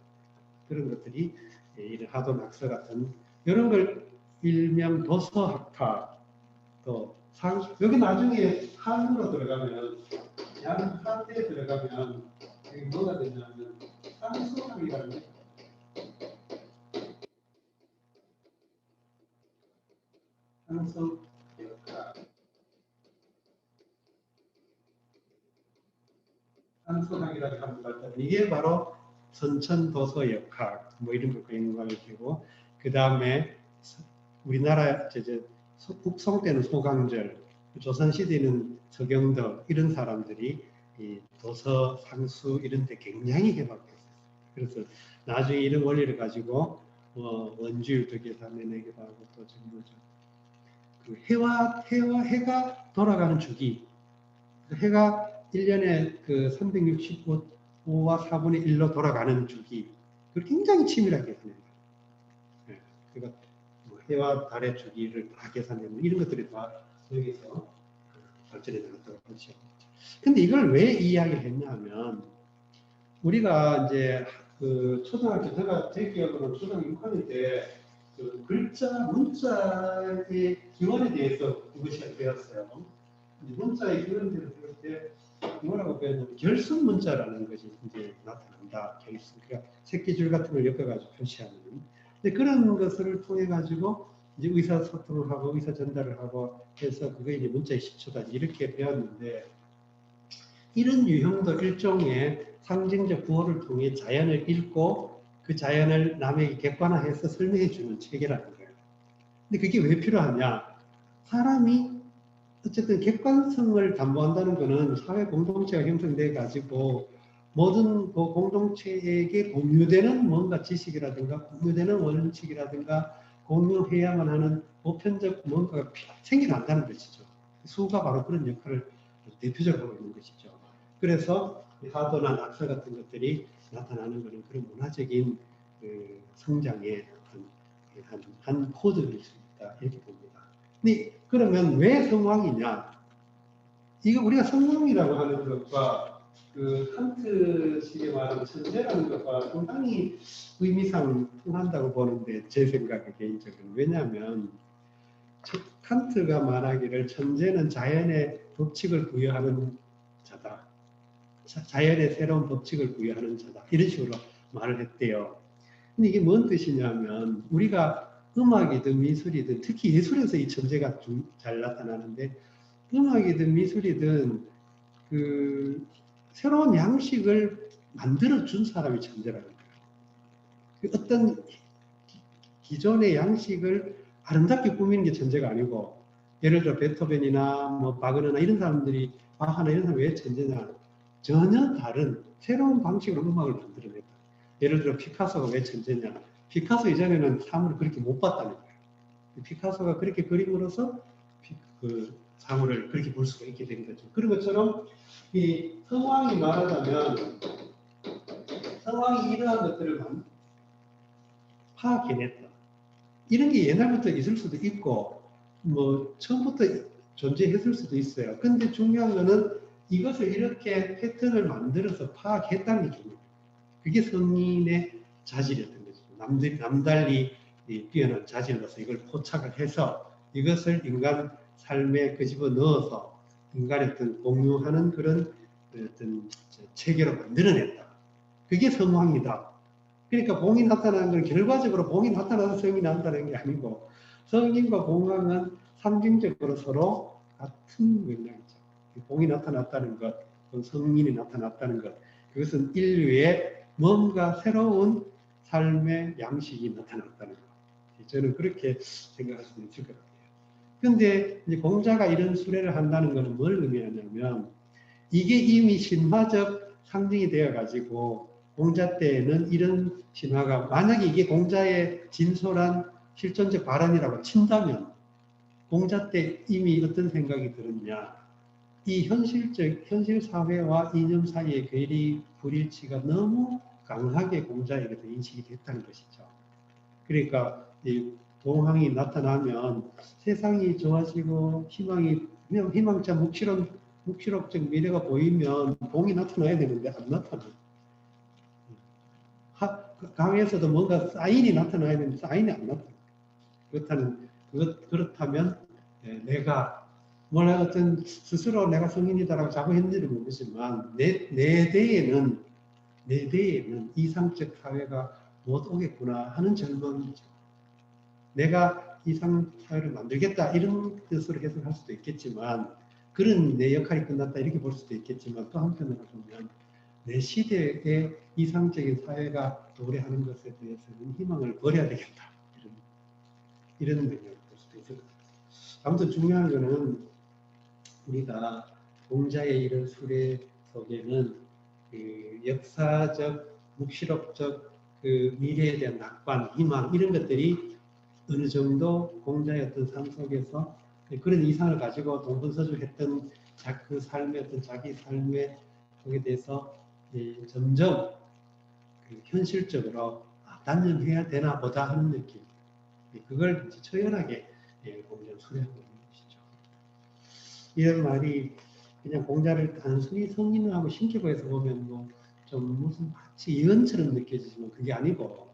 그런 것들이 이런 하도 낙서 같은 이런 걸 일명 도서학파 또 여기 나중에 한으로 들어가면 양한에 들어가면 여기 뭐가 되냐면 상수학이라는 게 상수학이라고 합니다. 이게 바로 선천도서 역학 뭐 이런 거 연관을 되고 그 다음에 우리나라 북송 때는 소강절, 조선시대는 서경덕 이런 사람들이 이 도서, 상수 이런 데 굉장히 해박했어요. 그래서 나중에 이런 원리를 가지고 원주율도 계산해내기도 하고 또 전부 그 해가 돌아가는 주기, 해가 1년에 그 365와 4분의 1로 돌아가는 주기, 그걸 굉장히 치밀하게 계산해요. 네. 그러니까 해와 달의 주기를 다 계산하면 이런 것들이 다 여기서 발전해 나갔다고 하죠. 근데 이걸 왜 이야기를 했냐면 우리가 이제 그 초등학교 제 기억으로는 초등학교 6학년 때 그 글자 문자의 기원에 대해서 그것이 배웠어요. 문자의 기원에 대해서 배울 때 뭐라고 배웠냐면 결승 문자라는 것이 이제 나타난다. 결승. 그러니까 새끼줄 같은 걸 엮어가지고 표시하는. 근데 그런 것을 통해 가지고 이제 의사소통을 하고 의사 전달을 하고 해서 그게 이제 문자의 10초다 이렇게 배웠는데 이런 유형도 일종의 상징적 구호를 통해 자연을 읽고 그 자연을 남에게 객관화해서 설명해 주는 체계라는 거예요. 근데 그게 왜 필요하냐? 사람이 어쨌든 객관성을 담보한다는 것은 사회 공동체가 형성돼 가지고 모든 그 공동체에게 공유되는 뭔가 지식이라든가 공유되는 원칙이라든가 공유해야만 하는 보편적 뭔가가 생겨난다는 것이죠. 수가 바로 그런 역할을 대표적으로 하고 있는 것이죠. 그래서 하도나 낙서 같은 것들이 나타나는 것은 그런 문화적인 그 성장의 한 코드일 수 있다 이렇게 봅니다. 근데 그러면 왜 성왕이냐? 이거 우리가 성왕이라고 하는 것과 그 칸트식의 말하는 천재라는 것과 상당히 의미상 통한다고 보는데 제 생각에 개인적으로 왜냐하면 칸트가 말하기를 천재는 자연의 법칙을 부여하는 자다. 자연의 새로운 법칙을 부여하는 자다. 이런 식으로 말을 했대요. 근데 이게 뭔 뜻이냐면 우리가 음악이든 미술이든 특히 예술에서 이 천재가 좀 잘 나타나는데 음악이든 미술이든 그 새로운 양식을 만들어 준 사람이 천재라는 거예요. 어떤 기존의 양식을 아름답게 꾸미는 게 천재가 아니고, 예를 들어 베토벤이나 뭐 바그너나 이런 사람들이, 바하나 이런 사람이 왜 천재냐, 전혀 다른 새로운 방식으로 음악을 만들어냈다. 예를 들어 피카소가 왜 천재냐, 피카소 이전에는 사물을 그렇게 못 봤다는 거예요. 피카소가 그렇게 그림으로써 그 사물을 그렇게 볼 수가 있게 된 거죠. 그런 것처럼 이 성왕이 말하자면, 성왕이 이러한 것들을 파악해냈다. 이런 게 옛날부터 있을 수도 있고, 뭐 처음부터 존재했을 수도 있어요. 근데 중요한 거는 이것을 이렇게 패턴을 만들어서 파악했다는 게 중요해요. 그게 성인의 자질이었던 거죠. 남달리 뛰어난 자질로서 이걸 포착을 해서 이것을 인간 삶에 끄집어 넣어서 인간의 어떤 공유하는 그런 어떤 체계로 만들어냈다. 그게 성황이다. 그러니까 봉이 나타나는 건 결과적으로 봉이 나타나서 성이 난다는 게 아니고, 성인과 봉황은 상징적으로 서로 같은 맥락이죠. 봉이 나타났다는 것, 성인이 나타났다는 것, 그것은 인류의 뭔가 새로운 삶의 양식이 나타났다는 것. 저는 그렇게 생각할 수 있을 것 같아요. 근데 이제 공자가 이런 수레를 한다는 것은 뭘 의미하냐면, 이게 이미 신화적 상징이 되어가지고 공자 때에는 이런 신화가, 만약에 이게 공자의 진솔한 실존적 발언이라고 친다면 공자 때 이미 어떤 생각이 들었냐, 이 현실 사회와 이념 사이의 괴리 불일치가 너무 강하게 공자에게도 인식이 됐다는 것이죠. 그러니까 이 동황이 나타나면 세상이 좋아지고 희망차 묵시록적 미래가 보이면 봉이 나타나야 되는데 안 나타나요. 강에서도 뭔가 사인이 나타나야 되는데 사인이 안 나타나요. 그렇다면 내가 뭐라 어떤 스스로 내가 성인이다라고 자부했는지는 모르지만 내 대에는 이상적 사회가 못 오겠구나 하는 절망이죠. 내가 이상 사회를 만들겠다 이런 뜻으로 해석할 수도 있겠지만, 그런 내 역할이 끝났다 이렇게 볼 수도 있겠지만, 또 한편으로 보면 내 시대의 이상적인 사회가 도래하는 것에 대해서는 희망을 버려야 되겠다 이런 맥락을 볼 수도 있을 것 같아요. 아무튼 중요한 거는 우리가 공자의 이런 수레 속에는 그 역사적, 묵시록적 그 미래에 대한 낙관, 희망 이런 것들이 어느 정도 공자의 어떤 삶 속에서 그런 이상을 가지고 동분서주했던 그 삶의 어떤 자기 삶의 속에 대해서 점점 그 현실적으로 단련해야 되나 보다 하는 느낌. 그걸 처연하게 공자는 수레하고 있는 것이죠. 이런 말이 그냥 공자를 단순히 성인하고 신격화해서 보면 뭐 좀 무슨 마치 예언처럼 느껴지지만 그게 아니고,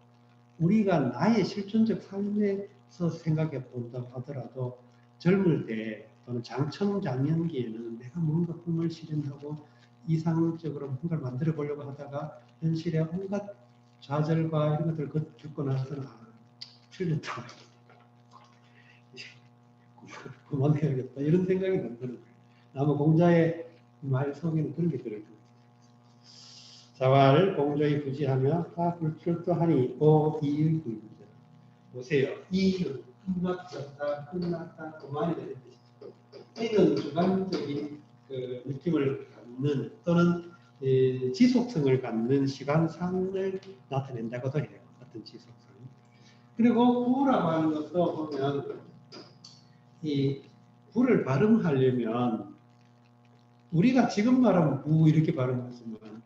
우리가 나의 실존적 삶에서 생각해 본다고 하더라도 젊을 때 또는 장년기에는 내가 뭔가 꿈을 실현하고 이상적으로 뭔가를 만들어 보려고 하다가 현실에 온갖 좌절과 이런 것들을 겪고 나서는 틀렸다. 그만해야겠다. 이런 생각이 든다는 거예요. 아마 공자의 말 속에는 그런 게 들어있거든요. 자왈 공조히 부지하며 하불출두하니 오이의구입니다. 보세요. 이는 끝났다, 그만이 되는 뜻이죠. 이는 주관적인 그 느낌을 갖는 또는 지속성을 갖는 시간상을 나타낸다고도 해요. 어떤 지속성. 그리고 부라고 하는 것도 보면 이 부를 발음하려면 우리가 지금 말하면 부 이렇게 발음하지만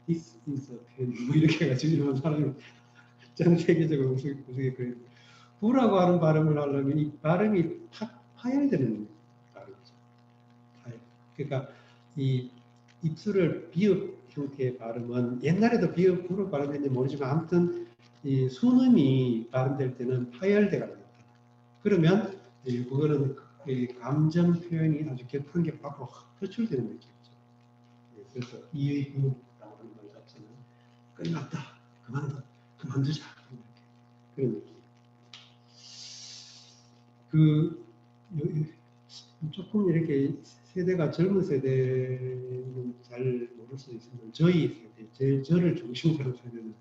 this is a pen 뭐 이렇게 해가지고 이런 사람이 전 세계적으로 우스갯 그래요. 부라고 하는 발음을 하려면 이 발음이 탁 파열되는 발음이죠. 그러니까 이 입술을 비읍 형태의 발음은 옛날에도 비읍 부를 발음했는지 모르지만 아무튼 이 순음이 발음될 때는 파열대가 납니다. 그러면 그거는 감정 표현이 아주 깊은 게 밖으로 표출되는 느낌이죠. 그래서 이의부라고 하는 말 자체는 끝났다, 그만두자 그런 느낌. 조금 이렇게 세대가 젊은 세대는 잘 잘 모를 수도 있지만 저희 세대, 저를 중심으로 하는 세대는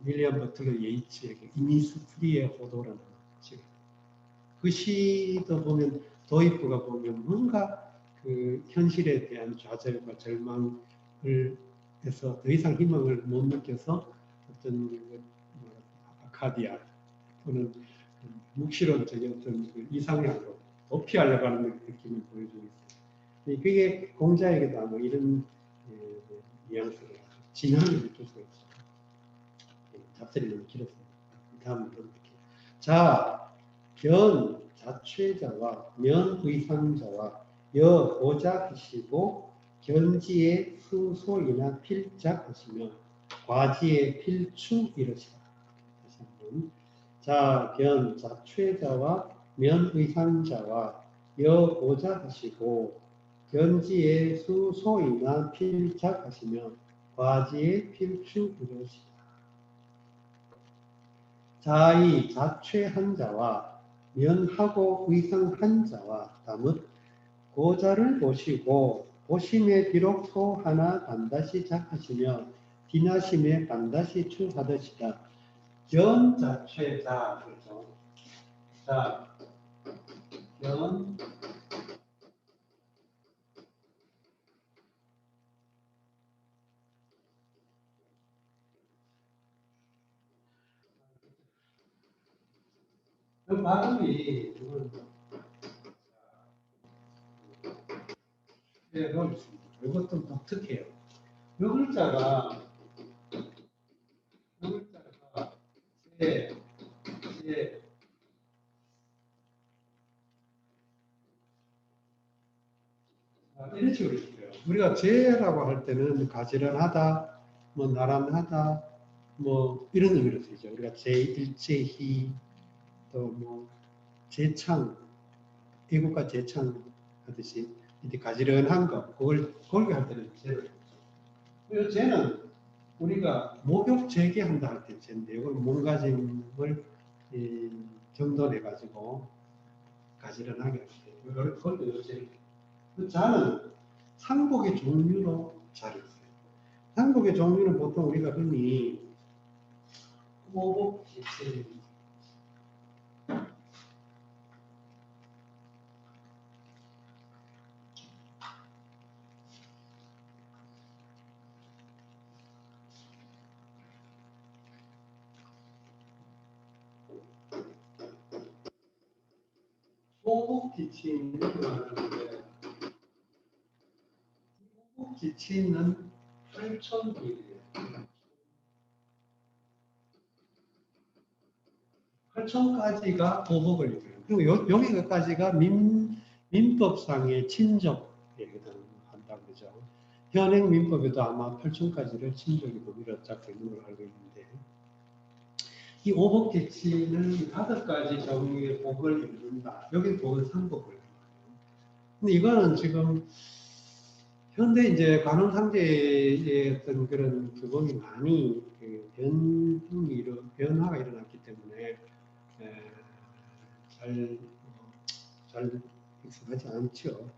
윌리엄 버틀러 예이츠의 이니스프리의 호도라는 시, 그 시도 보면 도입부가 보면 뭔가 그 현실에 대한 좌절과 절망을 해서 더 이상 희망을 못 느껴서 어떤 아카디아 또는 묵시론적인 어떤 그 이상향으로 도피하려고 하는 느낌을 보여주고 있어요. 그게 공자에게도 아마 이런 뉘앙스를 진함을 느낄 수가 있어요. 답들이 너무 길었습니다. 다음은 이렇게. 자, 견 자취자와 면의상자와 여고자이시고 견지의 수소이나 필작하시며 과지의 필추 이러시다. 다시 한번. 자, 견 자취자와 면의상자와 여고자이시고 견지의 수소이나 필작하시며 과지의 필추 이러시다. 자의 자취한 자와 면하고 의상한 자와 다뭇 고자를 보시고 보심에 비록 소 하나 반드시 작하시며 디나심에 반드시 추하듯이다. 견 자취자 그렇죠. 자, 견 그 발음이 이것도 독특해요. 요 글자가 이런 식으로 있어요. 우리가 제라고 할 때는 가지런하다, 뭐 나란하다, 뭐 이런 의미로 쓰죠. 우리가 제일제희 또 뭐 제창, 애국가 제창 하듯이 이제 가지런한 거, 그걸 할 때는 제를 쓰죠. 그래서 제는 우리가 목욕 재개한다 할 때 제인데 이걸 몸가짐을 정돈해 가지고 가지런하게 할 때, 이걸 그것도 제를. 그 자는 상복의 종류로 자를 써요. 상복의 종류는 보통 우리가 흔히 호복지체, 호복지치는 말하는데 호복지치는 8,000일이에요. 8,000까지가 호복을 얘기해요. 그리고 여기까지가 민법상의 친족에 해당한다고 그러죠. 현행 민법에도 아마 8,000까지를 친족이고 이렇게 있는 걸로 알고 있는데, 이 오복계치는 5가지 종류의 복을 이룬다. 여기 복은 상복을. 근데 이거는 지금 현대 이제 관음상제의 어떤 그런 규범이 많이 변화가 일어났기 때문에 잘 익숙하지 않죠.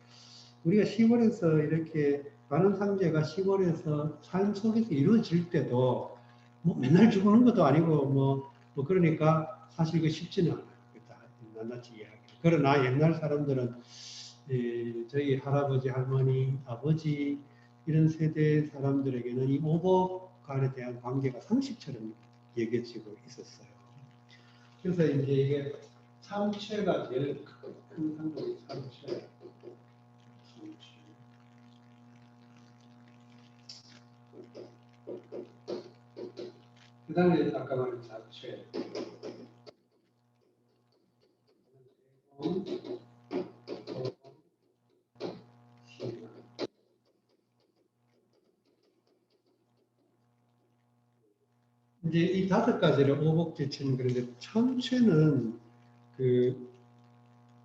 우리가 시골에서 이렇게 관음상제가 시골에서 삶 속에서 이루어질 때도 뭐 맨날 죽는 것도 아니고 뭐 그러니까 사실 그 쉽지는 않아요. 낱낱이 이야기. 그러나 옛날 사람들은 저희 할아버지, 할머니, 아버지 이런 세대 사람들에게는 이 오복간에 대한 관계가 상식처럼 여겨지고 있었어요. 그래서 이제 이게 참체가 제일 큰 상징이 참체. 그 다음에 아까 말한 자체. 이제 이 5가지를 오복제치는 그런데 참체는 그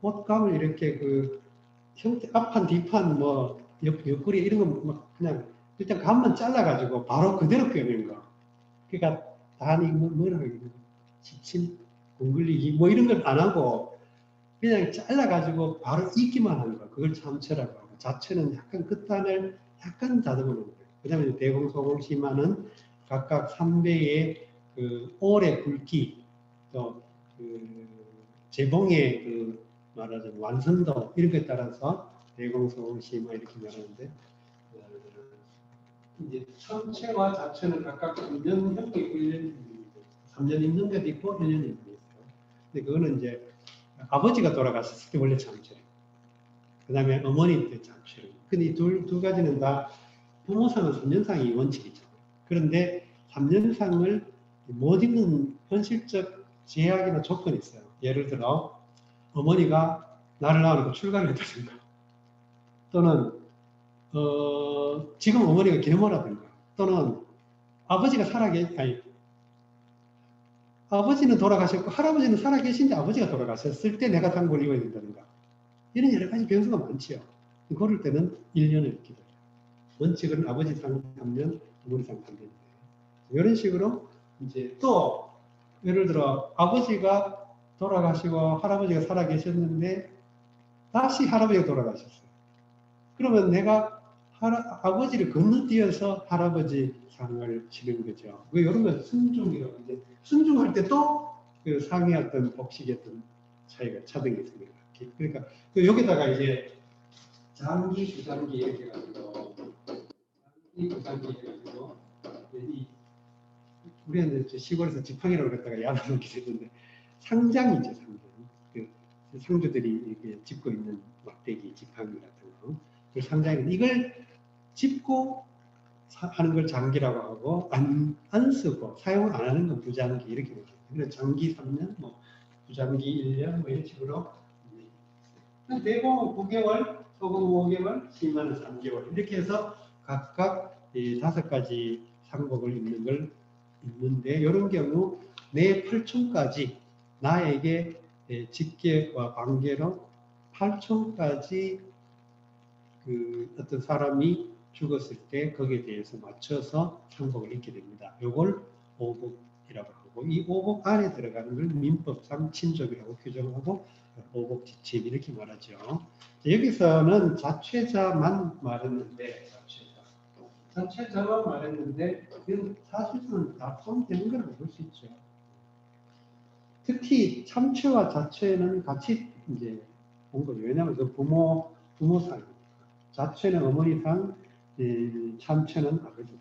옷감을 이렇게 그 형태 앞판 뒤판 뭐 옆구리 이런 거막 그냥 일단 감만 잘라가지고 바로 그대로 꿰는 거. 그러니까 단이 뭐라고 해야 되나 지침 공글리기 뭐 이런 걸 안 하고 그냥 잘라가지고 바로 익기만 하는 거. 그걸 참체라고 하고 자체는 약간 끝단을 약간 다듬어 놓은 거예요. 그 다음에 대공소공 심화는 각각 3배의 그 오래 굵기, 또그 재봉의 그 말하자면 완성도 이런 것에 따라서 대공소공 심화 이렇게 말하는데, 이제 천체와 자체는 각각 3년형이 있고 1년형이 있고 3년 있는 것도 있고 1년 있는 것도 있어요. 근데 그거는 이제 아버지가 돌아가셨을 때 원래 잠체령, 그 다음에 어머니 때 잠체령. 근데 이 두 가지는 다 부모상은 3년상이 원칙이죠. 그런데 3년상을 못 입는 현실적 제약이나 조건이 있어요. 예를 들어 어머니가 나를 낳으니까 출가를 했다든가, 또는 지금 어머니가 기르모라든가, 또는 아버지가 아니, 아버지는 돌아가셨고 할아버지는 살아계신데 아버지가 돌아가셨을 때 내가 상고를 입어야 된다든가, 이런 여러 가지 변수가 많지요. 그럴 때는 1년을 기다려요. 원칙은 아버지 상 3년, 어머니 상 3년. 이런 식으로 이제 또 예를 들어 아버지가 돌아가시고 할아버지가 살아계셨는데 다시 할아버지가 돌아가셨어요. 그러면 내가 아버지를 건너뛰어서 할아버지 상을 치는 거죠. 이런 건 순종이라고. 이제 순종할 때 또 그 상의 어떤 복식의 어떤 차이가 차등이 있습니다. 그러니까 여기다가 이제 장기, 부장기 이렇게 해가지고 장기, 부장기 해가지고 우리는 이제 시골에서 지팡이라고 그랬다가 야단을 기했는데 상장이죠, 상장. 그 상주들이 이렇게 짚고 있는 막대기, 지팡이 같은 거. 그 상장인데 이걸 짚고 하는 걸 장기라고 하고 안 쓰고 사용을 안 하는 건 부장기 이렇게 되죠. 그래서 장기 3년, 뭐 부장기 1년 뭐 이런 식으로 대공은 9개월, 소금 5개월, 심화는 3개월 이렇게 해서 각각 5가지 상복을 입는 걸 있는데, 이런 경우 내 8촌까지 나에게 직계와 관계로 8촌까지 그 어떤 사람이 죽었을 때 거기에 대해서 맞춰서 상복을 입게 됩니다. 이걸 오복이라고 하고, 이 오복 안에 들어가는 걸 민법상 친족이라고 규정하고 오복지침 이렇게 말하죠. 여기서는 자취자만 말했는데, 자취자만 말했는데 이건 사실은 다 포함되는 거라고 볼 수 있죠. 특히 참취와 자취는 같이 이제 본 거죠. 왜냐하면 그 부모상, 자취는 어머니상, 참취는 아버지상.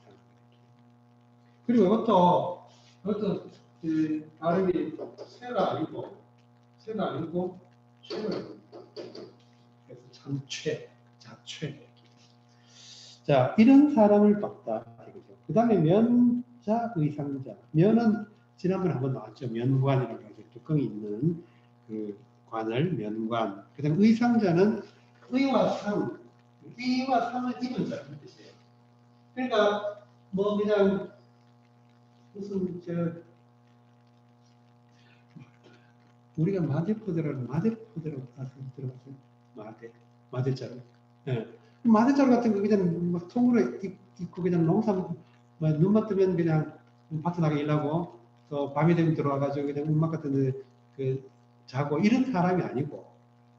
그리고 이것도 그 발음이 새가 아니고 최를. 그래서 참취, 자취. 자, 이런 사람을 봤다. 그 다음에 면자, 의상자. 면은 지난번에 한번 나왔죠. 면관이라고 해서 뚜껑이 있는 그 관을 면관. 그 다음에 의상자는 의와 상을 입은 자라는 뜻이에요. 그러니까 뭐 그냥 무슨 우리가 마대포대라고 들어봤어요. 마대자루. 예. 마대자루 같은 거 그냥 막 통으로 입고 그냥 농사 눈만 뜨면 그냥 밭에 나가 일하고 또 밤이 되면 들어와가지고 그냥 음악 같은 데 자고 이런 사람이 아니고,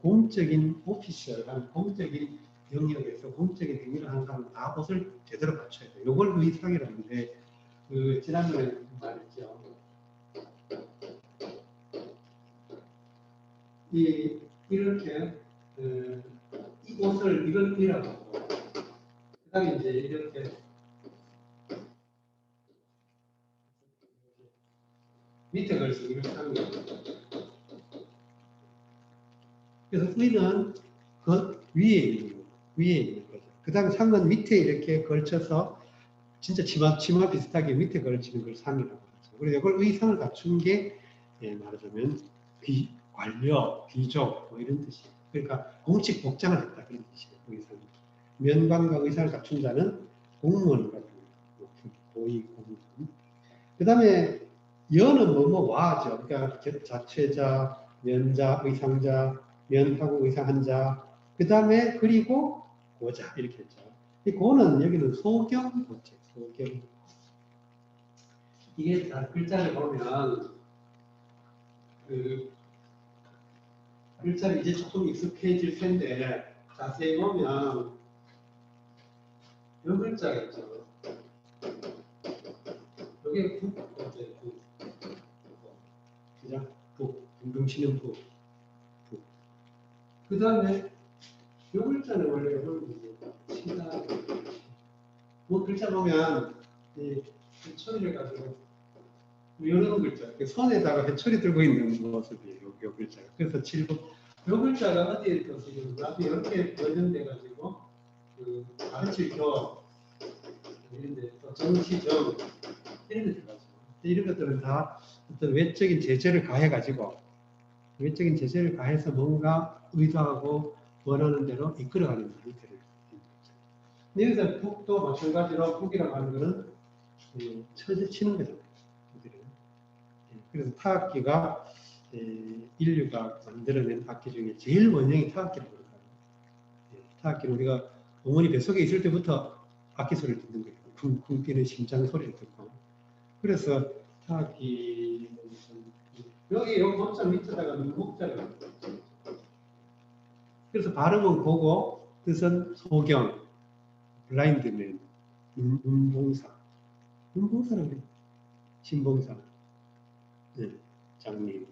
공적인 오피셜한 공적인 영역에서 공적인 행위를 하는 사람은 다 옷을 제대로 갖춰야 돼요. 이걸 의상이라는데, 지난번에 말했죠. 이렇게 이 옷을 이걸 이라고 하고, 그 다음에 이제 이렇게 밑에 걸쳐 이렇게 하는 거예요. 그래서 의는 그 위에 있는 거죠. 그 다음에 상은 밑에 이렇게 걸쳐서 진짜 치마 비슷하게 밑에 걸치는 걸 상이라고 하죠. 그래서 이걸 의상을 갖춘 게 말하자면 관료, 귀족 뭐 이런 뜻이에요. 그러니까 공식 복장을 했다 그런 뜻이에요. 의상. 면관과 의상을 갖춘 자는 공무원 같은 고위 공무원. 그 다음에 여는 와죠. 그러니까 자체자, 면자, 의상자, 면하고 의상한 자. 그 다음에 그리고 고자 이렇게 했죠. 이 고는 여기는 소경 고체, 소경. 이게 글자를 보면 글자를 이제 조금 익숙해질 텐데 자세히 보면 요 글자가 있죠. 요게 국, 어째 국. 그죠? 국, 둥둥 치는 국. 국. 그 다음에 요 글자는 원래 여러분 치다. 뭐 글자 보면 이 해초리를 가지고 이런 글자, 손에다가 해초리 들고 있는 모습이에요. 요 글자가. 그래서 칠보. 요 글자가 어디에 또 지금 나도 이렇게 변형돼 가지고 그 가르칠 교 이런데 또 정치정 이런 데 들어가죠. 이런 것들은 다 어떤 외적인 제재를 가해가지고 외적인 제재를 가해서 뭔가 의도하고 원하는 대로 이끌어가는 형태를. 여기서 북도 마찬가지로 북이라고 하는 것은 처제 치는 거죠. 그래서 타악기가 인류가 만들어낸 악기 중에 제일 원형이 타악기라고 그럴까요? 타악기는 우리가 어머니 뱃속에 있을 때부터 악기 소리를 듣는 거예요. 쿵쿵 뛰는 심장 소리를 듣고. 그래서 타악기 여기 목자 밑에다가 목자를. 그래서 발음은 고고, 뜻은 소경, 블라인드맨, 운봉사. 운봉사는 그래. 신봉사. 네, 장님.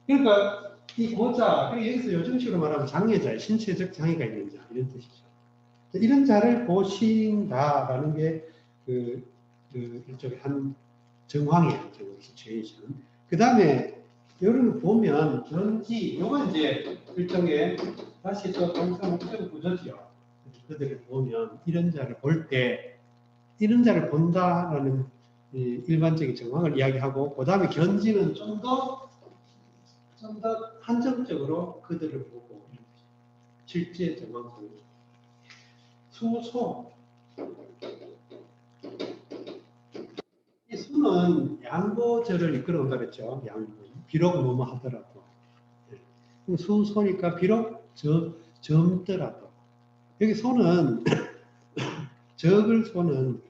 그러니까 이 고자, 여기서 요즘식으로 말하면 장애자, 신체적 장애가 있는 자 이런 뜻이죠. 이런 자를 보신다라는 게 일종의 한 정황이에요. 시츄에이션. 그 다음에 여러분 보면 전지, 요건 이제 일종의 다시 또 동사 목적 구조지요. 그들을 보면 이런 자를 볼 때 이런 자를 본다라는 일반적인 정황을 이야기하고 그 다음에 견지는 좀 더 한정적으로 그들을 보고 실제 정황 보여. 수소. 이 수는 양보절을 이끌어온다 그랬죠. 양보. 비록 뭐뭐 하더라도. 수소니까 비록 젊더라도. 여기 소는 적을 소는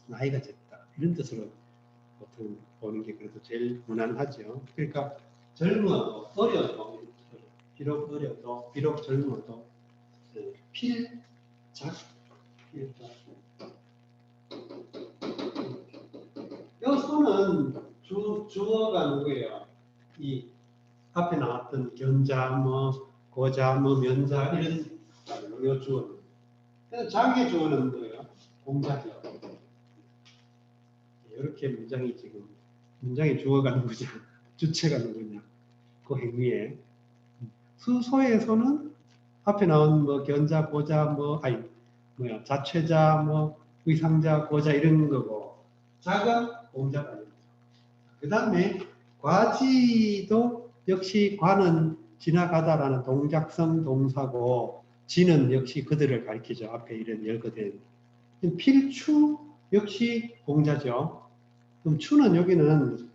나이가 적다. 이런 뜻으로 보통 보는 게 그래도 제일 무난하죠. 그러니까 젊어도 어려도 비록 어려도 비록 젊어도 필작 이 소는 주어가 누구예요? 이 앞에 나왔던 견자, 뭐 고자, 뭐 면자 이런 요 주어는. 그래서 자기의 주어는 뭐예요? 공자죠. 이렇게 문장의 주어가 누구냐, 주체가 누구냐, 그 행위에. 수소에서는 앞에 나온 뭐 견자, 고자, 자최자, 뭐 의상자, 고자 이런 거고, 자가 공자가 아닙니다. 그 다음에 과지도 역시 과는 지나가다라는 동작성 동사고, 지는 역시 그들을 가리키죠. 앞에 이런 열거된. 필추 역시 공자죠. 그럼 추는 여기는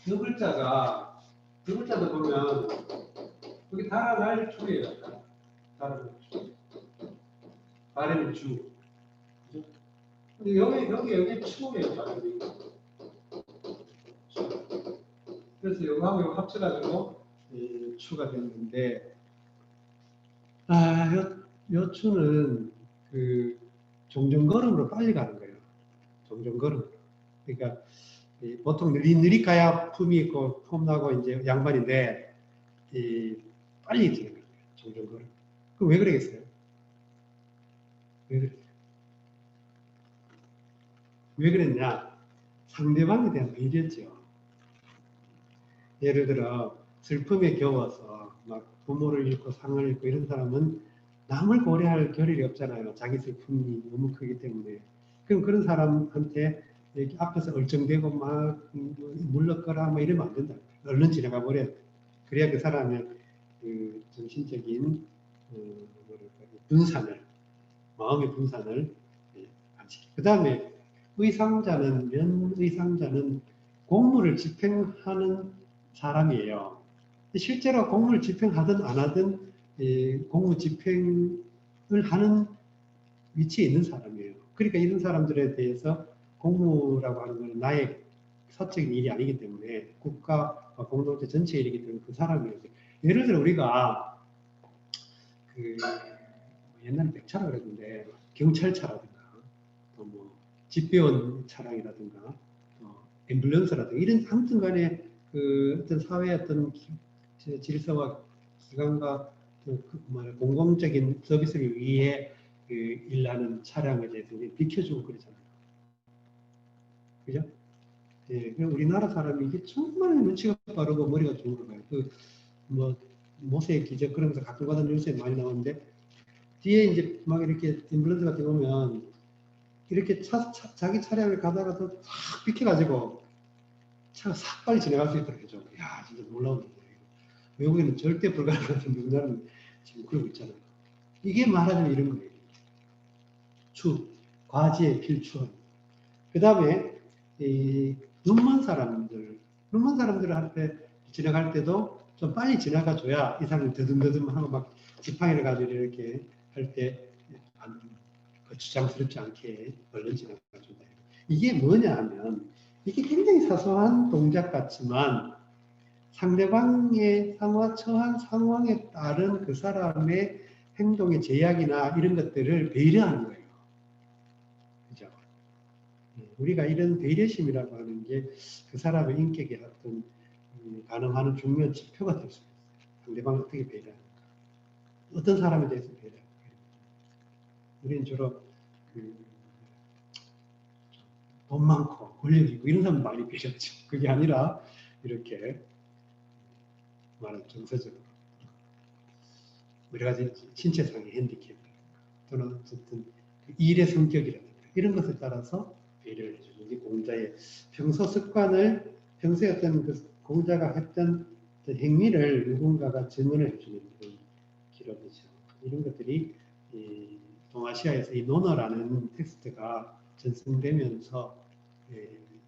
이 글자가 이 글자도 보면 여기 달아날 추예요. 달아날 추. 발음이 추. 근데 여기 추예요. 발음이. 그래서 요거하고 요거 합쳐가지고 추가 됐는데, 요 추는 그 종종걸음으로 빨리 가는 거예요. 종종걸음. 그러니까 보통 느리가야 품이 있고 폼나고 이제 양반인데 빨리 지는 거예요. 종종걸음. 그럼 왜 그러겠어요? 왜 그랬냐? 상대방에 대한 배려죠. 예를 들어 슬픔에 겨워서 막 부모를 잃고 상을 잃고 이런 사람은 남을 고려할 겨를이 없잖아요. 자기 슬픔이 너무 크기 때문에. 그럼 그런 사람한테 이렇게 앞에서 얼쩡대고 막 물러거라 뭐 이러면 안 된다. 얼른 지나가 버려. 그래야 그 사람의 그 정신적인 분산을, 마음의 분산을 안 시키. 그 다음에 면의상자는 공무를 집행하는 사람이에요. 실제로 공무를 집행하든 안 하든 공무 집행을 하는 위치에 있는 사람이에요. 그러니까 이런 사람들에 대해서 공무라고 하는 것은 나의 사적인 일이 아니기 때문에 국가 공동체 전체 일이기 때문에 그 사람이에요. 예를 들어 우리가 그 옛날에 백차라 그랬는데 경찰차라든가 또 뭐 집배원 차량이라든가 앰뷸런스라든가 이런 아무튼 간에 그 어떤 사회의 어떤 질서와 기관과 공공적인 서비스를 위해 그 일하는 차량에 대해서 비켜주고 그러잖아요. 그죠? 예, 우리나라 사람이 이게 정말 눈치가 빠르고 머리가 좋은 거예요. 뭐 모세의 기적 그러면서 가끔 가다 뉴스에 많이 나오는데 뒤에 이제 막 이렇게 앰뷸런스 같은 거 보면 이렇게 자기 차량을 가다가도 싹 비켜가지고 차가 싹 빨리 지나갈 수 있도록 해줘. 야, 진짜 놀라운 거예요. 외국에는 절대 불가능한데 우리나라는 지금 그러고 있잖아요. 이게 말하자면 이런 거예요. 과지의 필출. 그 다음에 눈먼 사람들한테 지나갈 때도 좀 빨리 지나가줘야 이 사람이 더듬더듬 하고 막 지팡이를 가지고 이렇게 할 때 거추장스럽지 않게 얼른 지나가준다. 이게 뭐냐 하면 이게 굉장히 사소한 동작 같지만 상대방의 처한 상황에 따른 그 사람의 행동의 제약이나 이런 것들을 배려하는 거예요. 그죠? 우리가 이런 배려심이라고 하는 게 그 사람의 인격의 어떤 가능한 중요한 지표가 될 수 있어요. 상대방을 어떻게 배려하는가. 어떤 사람에 대해서 배려하는가. 우리는 주로 돈 많고 권력 있고 이런 사람 많이 배려하죠. 그게 아니라 이렇게 말하는 정서적으로 여러 가지 신체상의 핸디캡 또는 어쨌든 일의 성격이라든가 이런 것에 따라서 배려를 해주는 게 공자의 평소 습관을 평소에 어떤 그 공자가 했던 행위를 누군가가 증언을 해주는 그런 기록이죠. 이런 것들이 동아시아에서 이 논어라는 텍스트가 전승되면서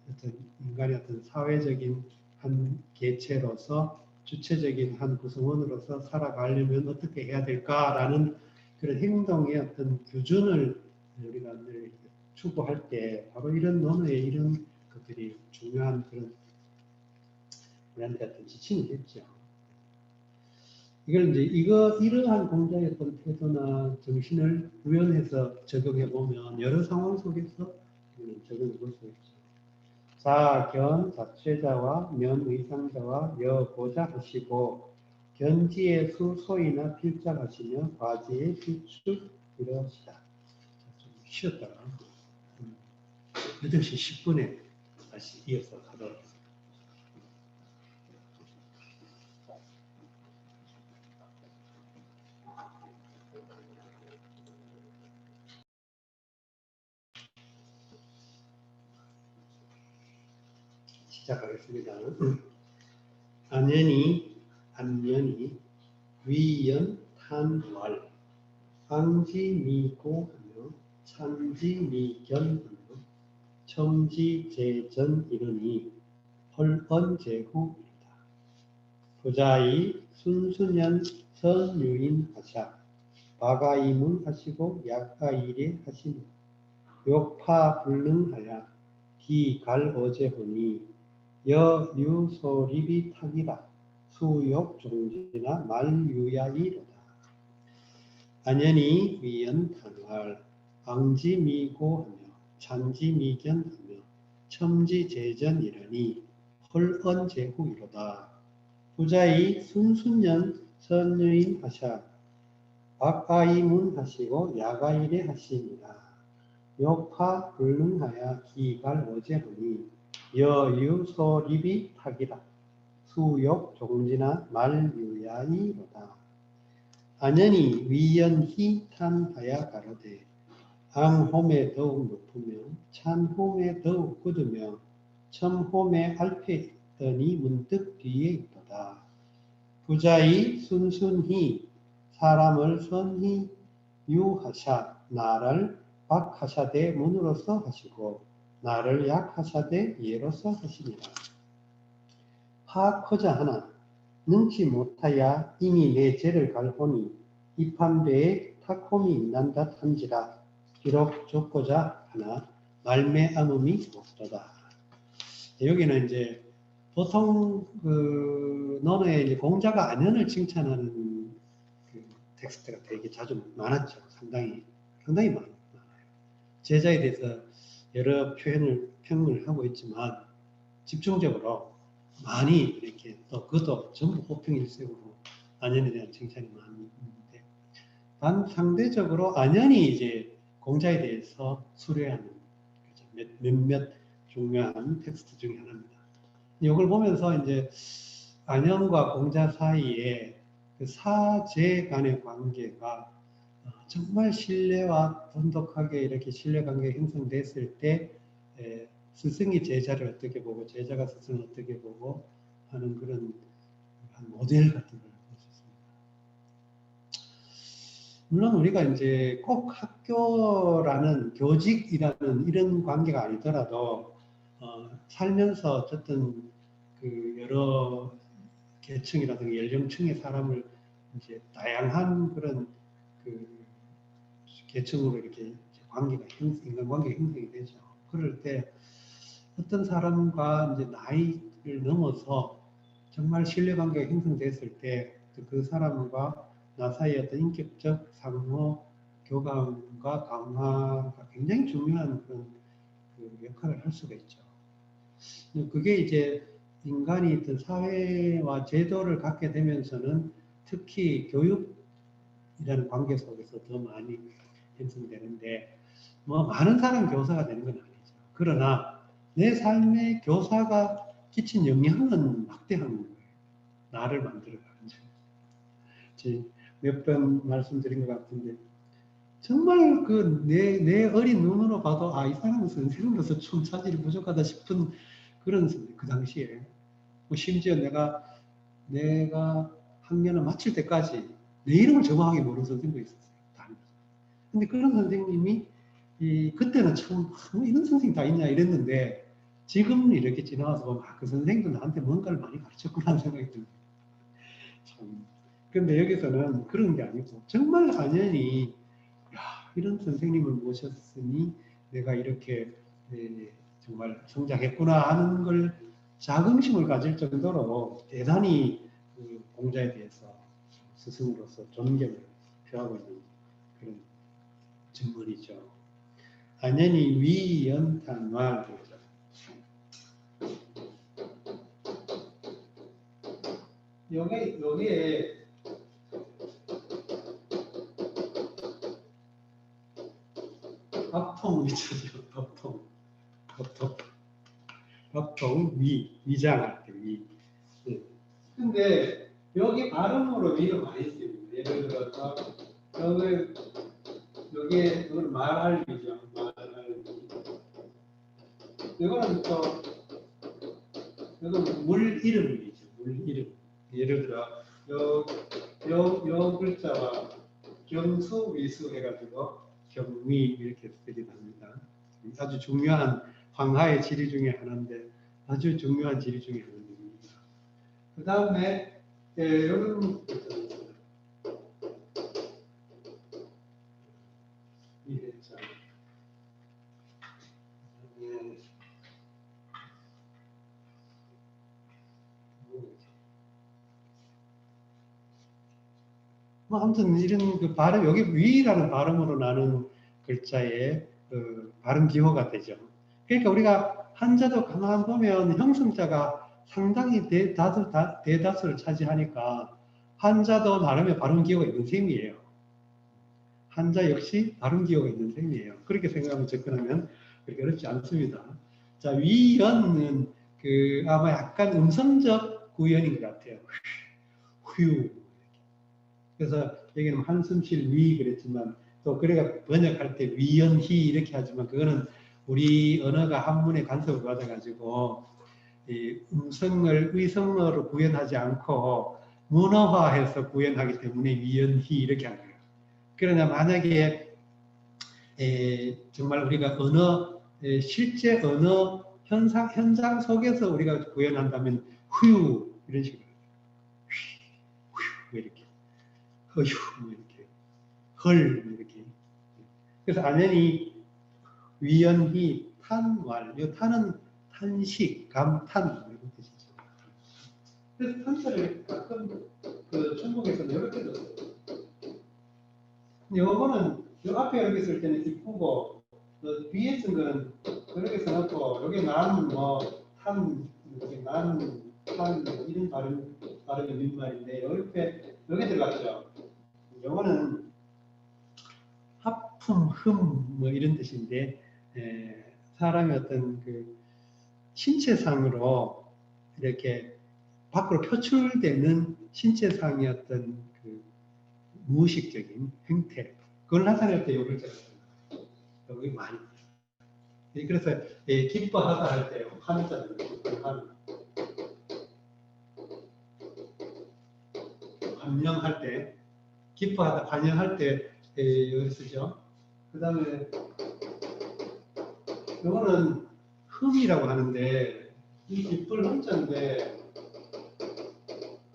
어떤 인간의 어떤 사회적인 한 개체로서 주체적인 한 구성원으로서 살아가려면 어떻게 해야 될까라는 그런 행동의 어떤 규준을 우리가 늘 추구할 때 바로 이런 논어의 이런 것들이 중요한 그런 우리한테 어떤 지침이 됐죠. 이걸 이제 이러한 공자의 어떤 태도나 정신을 구현해서 적용해 보면 여러 상황 속에서 적용해 볼 수 있죠. 자, 견, 자취자와 면, 의상자와 여, 보자 하시고 견지의 수, 소이나 필자 하시며 과지의 필출 이러시다. 좀 쉬었다가 8시 10분에 다시 이어서 가도록 하겠습니다. 시작하겠습니다. 안연이 위연 탄왈 황지미고하며 참지미견하며 첨지제전 이르니 헐언제후이다. 부자이 순수년 선유인 하샤 바가이문 하시고 약가일에 하시니 욕파 불능하야 기갈어제하니 여유소립이 타기라 수욕 종지나 말유야이로다. 안연이 위연탄활 앙지미고하며 찬지미견하며 첨지제전이러니 헐언제후이로다. 부자이 순순년 선유인 하샤 박아이문 하시고 야가일에 하시니라. 욕파 불능하야 기갈 어제하니 여유소립이 타기라 수욕 종지나 말유야이로다. 안연이 위연히 탄하야 가로되 앙홈에 더욱 높으며 찬홈에 더욱 굳으며 첨홈에 알패 있더니 문득 뒤에 있도다. 부자이 순순히 사람을 선히 유하샤 나를 박하샤대 문으로서 하시고 나를 약하샤대 예로서 하시니라. 파커자 하나 능치 못하야 이미 내 죄를 갈보니 이판배에 탁홈이 있난다 한지라 비록 좁고자 하나 말매암음이 없도다. 여기는 이제 보통 그 논어에 이제 공자가 안연을 칭찬하는 그 텍스트가 되게 자주 많았죠. 상당히 많아요. 제자에 대해서 여러 평을 하고 있지만 집중적으로 많이 이렇게 또 그것도 전부 호평일색으로 안현에 대한 칭찬이 많이 있는데, 단 상대적으로 안현이 이제 공자에 대해서 수려하는 몇몇 중요한 텍스트 중에 하나입니다. 이걸 보면서 이제 안현과 공자 사이에 그 사제 간의 관계가 정말 신뢰와 돈독하게 이렇게 신뢰관계가 형성됐을 때 스승이 제자를 어떻게 보고 제자가 스승을 어떻게 보고 하는 그런 한 모델 같은 걸 볼 수 있습니다. 물론 우리가 이제 꼭 학교라는 교직이라는 이런 관계가 아니더라도 살면서 어쨌든 그 여러 계층이라든가 연령층의 사람을 이제 다양한 그런 그 계층으로 이렇게 관계가 인간관계가 형성이 되죠. 그럴 때 어떤 사람과 이제 나이를 넘어서 정말 신뢰관계가 형성됐을 때 그 사람과 나 사이의 어떤 인격적 상호 교감과 강화가 굉장히 중요한 그런 그 역할을 할 수가 있죠. 그게 이제 인간이 어떤 사회와 제도를 갖게 되면서는 특히 교육이라는 관계 속에서 더 많이 형성되는데, 뭐 많은 사람 교사가 되는 건 아니죠. 그러나 내 삶의 교사가 끼친 영향은 막대한 거예요. 나를 만들어가는 거. 몇 번 말씀드린 것 같은데, 정말 그 내 어린 눈으로 봐도 이 사람은 선생으로서 좀 차질이 부족하다 싶은 그런 선생, 그 당시에. 뭐 심지어 내가 학년을 마칠 때까지 내 이름을 정확하게 모르는 선생님도 있었어요. 근데 그런 선생님이 그때는 참 이런 선생님 다 있냐 이랬는데, 지금은 이렇게 지나와서 보면 그 선생님도 나한테 뭔가를 많이 가르쳤구나 하는 생각이 듭니다. 참. 근데 여기서는 그런 게 아니고 정말 안연히 이런 선생님을 모셨으니 내가 이렇게 정말 성장했구나 하는 걸 자긍심을 가질 정도로 대단히 그 공자에 대해서 스승으로서 존경을 표하고 있는 그런 증언이죠. 안연히 위연탄왈 그러죠. 여기에 합통 위자죠. 합통 위장할 때 위. 네. 근데 여기 발음으로 위를 많이 씁니다. 예를 들어서 여기에 이건 말할 위죠. 말할 위. 이거는 또 이건 물 이름이죠. 물 이름. 예를 들어 요 글자와 경수 위수 해가지고 경위 이렇게 쓰기도 합니다. 아주 중요한 황하의 지리 중에 하나인데 아주 중요한 지리 중에 하나입니다. 그 다음에 여러분 이 회자 뭐 아무튼 이런 그 발음 여기 위라는 발음으로 나는 글자의 그 발음 기호가 되죠. 그러니까 우리가 한자도 가만 보면 형성자가 상당히 대다수를 차지하니까 한자도 나름의 발음 기호가 있는 셈이에요. 한자 역시 발음 기호가 있는 셈이에요. 그렇게 생각하면 접근하면 그렇게 어렵지 않습니다. 자, 위연은 그 아마 약간 음성적 구연인 것 같아요. 휴. 그래서 여기는 한숨 쉴 위 그랬지만 또 그래가 번역할 때 위연희 이렇게 하지만 그거는 우리 언어가 한문의 간섭을 받아가지고 이 음성을 의성어로 구현하지 않고 문어화해서 구현하기 때문에 위연희 이렇게 한 거예요. 그러나 만약에 정말 우리가 실제 언어 현장 속에서 우리가 구현한다면 휴 이런 식으로 휴 이렇게 허휴 이렇게 헐 이렇게. 그래서 안연히 위연히 탄왈, 이 탄은 탄식, 감탄 이런 뜻이죠. 그래서 탄자를 가끔 그 중국에서는 이렇게 넣어요. 요거는 요 앞에 이렇게 쓸 때는 이쁘고 위에 쓴 거는 그렇게 써놓고 여기 난뭐탄 여기 난탄 이런 발음이 민말인데 여기 들어갔죠. 요거는 하품, 뭐 이런 뜻인데 사람의 어떤 그 신체상으로 이렇게 밖으로 표출되는 신체상의 어떤 그 무의식적인 행태 그걸 나타낼 때 요걸 써요. 여기 많이. 그래서 기뻐하다 할 때 한자는 반영할 때 기뻐하다 반영할 때 여기 쓰죠. 그 다음에 이거는 흠이라고 하는데 이 기쁠 흠자인데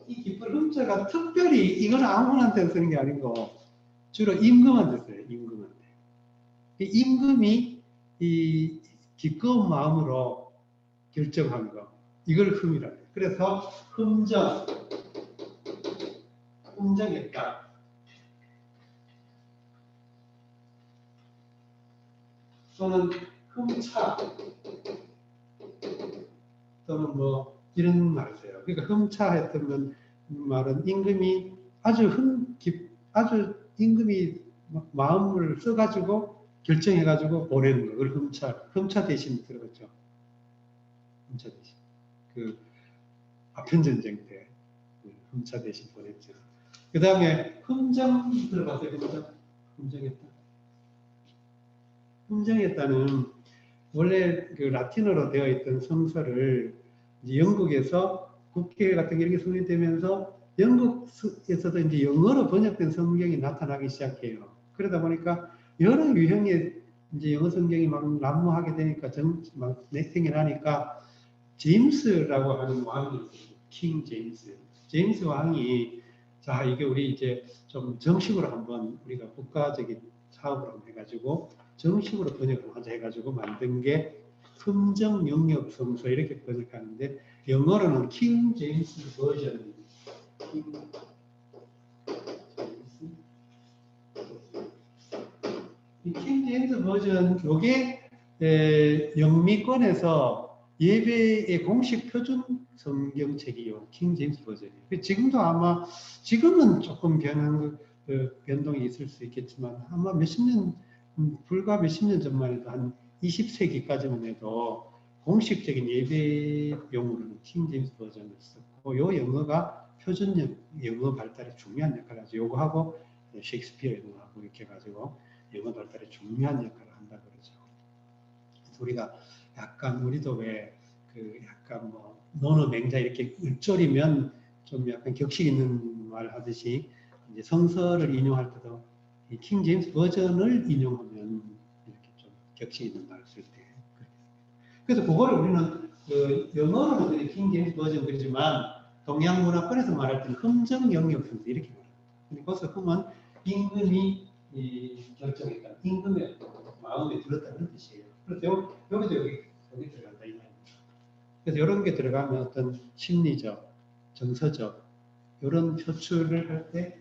이 기쁠 흠자가 특별히 이건 아무한테 쓰는 게 아니고 주로 임금한테 써요. 임금한테. 임금이 이 기꺼운 마음으로 결정한 거 이걸 흠이라고 해요. 그래서 흠정했다. 또는 흠차 또는 뭐 이런 말을 써요. 그러니까 흠차했던 말은 임금이 아주 임금이 마음을 써가지고 결정해가지고 보내는 거. 그걸 흠차 대신 들어갔죠. 흠차 대신. 그 아편전쟁 때 흠차 대신 보냈죠. 그 다음에 흠정 들어봤어요. 흠정했다. 흠정했다는 원래 그 라틴어로 되어 있던 성서를 이제 영국에서 국회 같은 게 이렇게 성립되면서 영국에서도 이제 영어로 번역된 성경이 나타나기 시작해요. 그러다 보니까 여러 유형의 이제 영어 성경이 막 난무하게 되니까 막 생겨나니까 제임스라고 하는 왕이 있어요. 킹 제임스. 제임스 왕이 자 이게 우리 이제 좀 정식으로 한번 우리가 국가적인 사업을 한번 해가지고 정식으로 번역을 하자 해가지고 만든 게 흠정 영역 성서 이렇게 번역하는데 영어로는 킹 제임스 버전. 이 킹 제임스 버전 요게 영미권에서 예배의 공식 표준 성경책이요. 킹 제임스 버전이에요. 지금도 아마 지금은 조금 변동이 있을 수 있겠지만 아마 불과 몇십 년 전만 해도 한 20세기까지만 해도 공식적인 예배용으로는 킹 제임스 버전을 썼고 요 영어가 표준 영어 발달에 중요한 역할을 하죠. 요거하고 셰익스피어 영어하고 이렇게 해가지고 영어 발달에 중요한 역할을 한다 그러죠. 그래서 우리가 약간 우리도 왜 그 약간 뭐 논어 맹자 이렇게 을조리면 좀 약간 격식 있는 말 하듯이 이제 성서를 인용할 때도 이 킹 제임스 버전을 인용하면 이렇게 좀 격식 있는 말을 쓸 때. 그래서 그거를 우리는 그 영어로는 그냥 킹 제임스 버전 그러지만 동양 문화권에서 말할 때는 흠정 영역 성서 이렇게 말합니다. 거기서 흠은 임금이 결정했다. 임금의 마음에 들었다는 뜻이에요. 그래서 여기도 여기 들어간다 이 말입니다. 그래서 이런 게 들어가면 어떤 심리적, 정서적 이런 표출을 할 때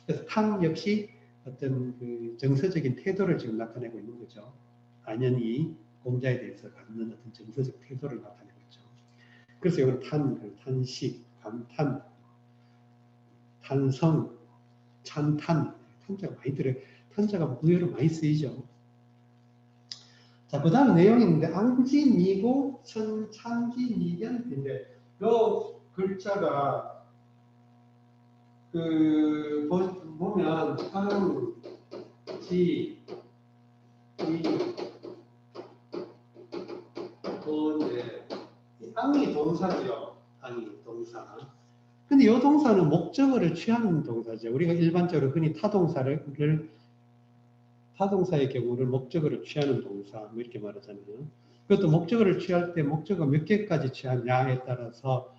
그래서 탕 역시 어떤 그 정서적인 태도를 지금 나타내고 있는 거죠. 안연히 공자에 대해서 갖는 어떤 정서적 태도를 나타내고 있죠. 그래서 이건 탄식, 감탄, 탄성, 찬탄, 탄자가 많이 들어요. 탄자가 의외로 많이 쓰이죠. 자, 그 다음 내용이 있는데, 앙지, 미고, 천, 찬기, 미견인데, 요 글자가, 보면, 앙지, 미, 고인데, 앙이 동사죠. 앙이 동사. 근데 이 동사는 목적어를 취하는 동사죠. 우리가 일반적으로 흔히 타동사의 경우를 목적어를 취하는 동사 뭐 이렇게 말하잖아요. 그것도 목적어를 취할 때 목적어 몇 개까지 취하냐에 따라서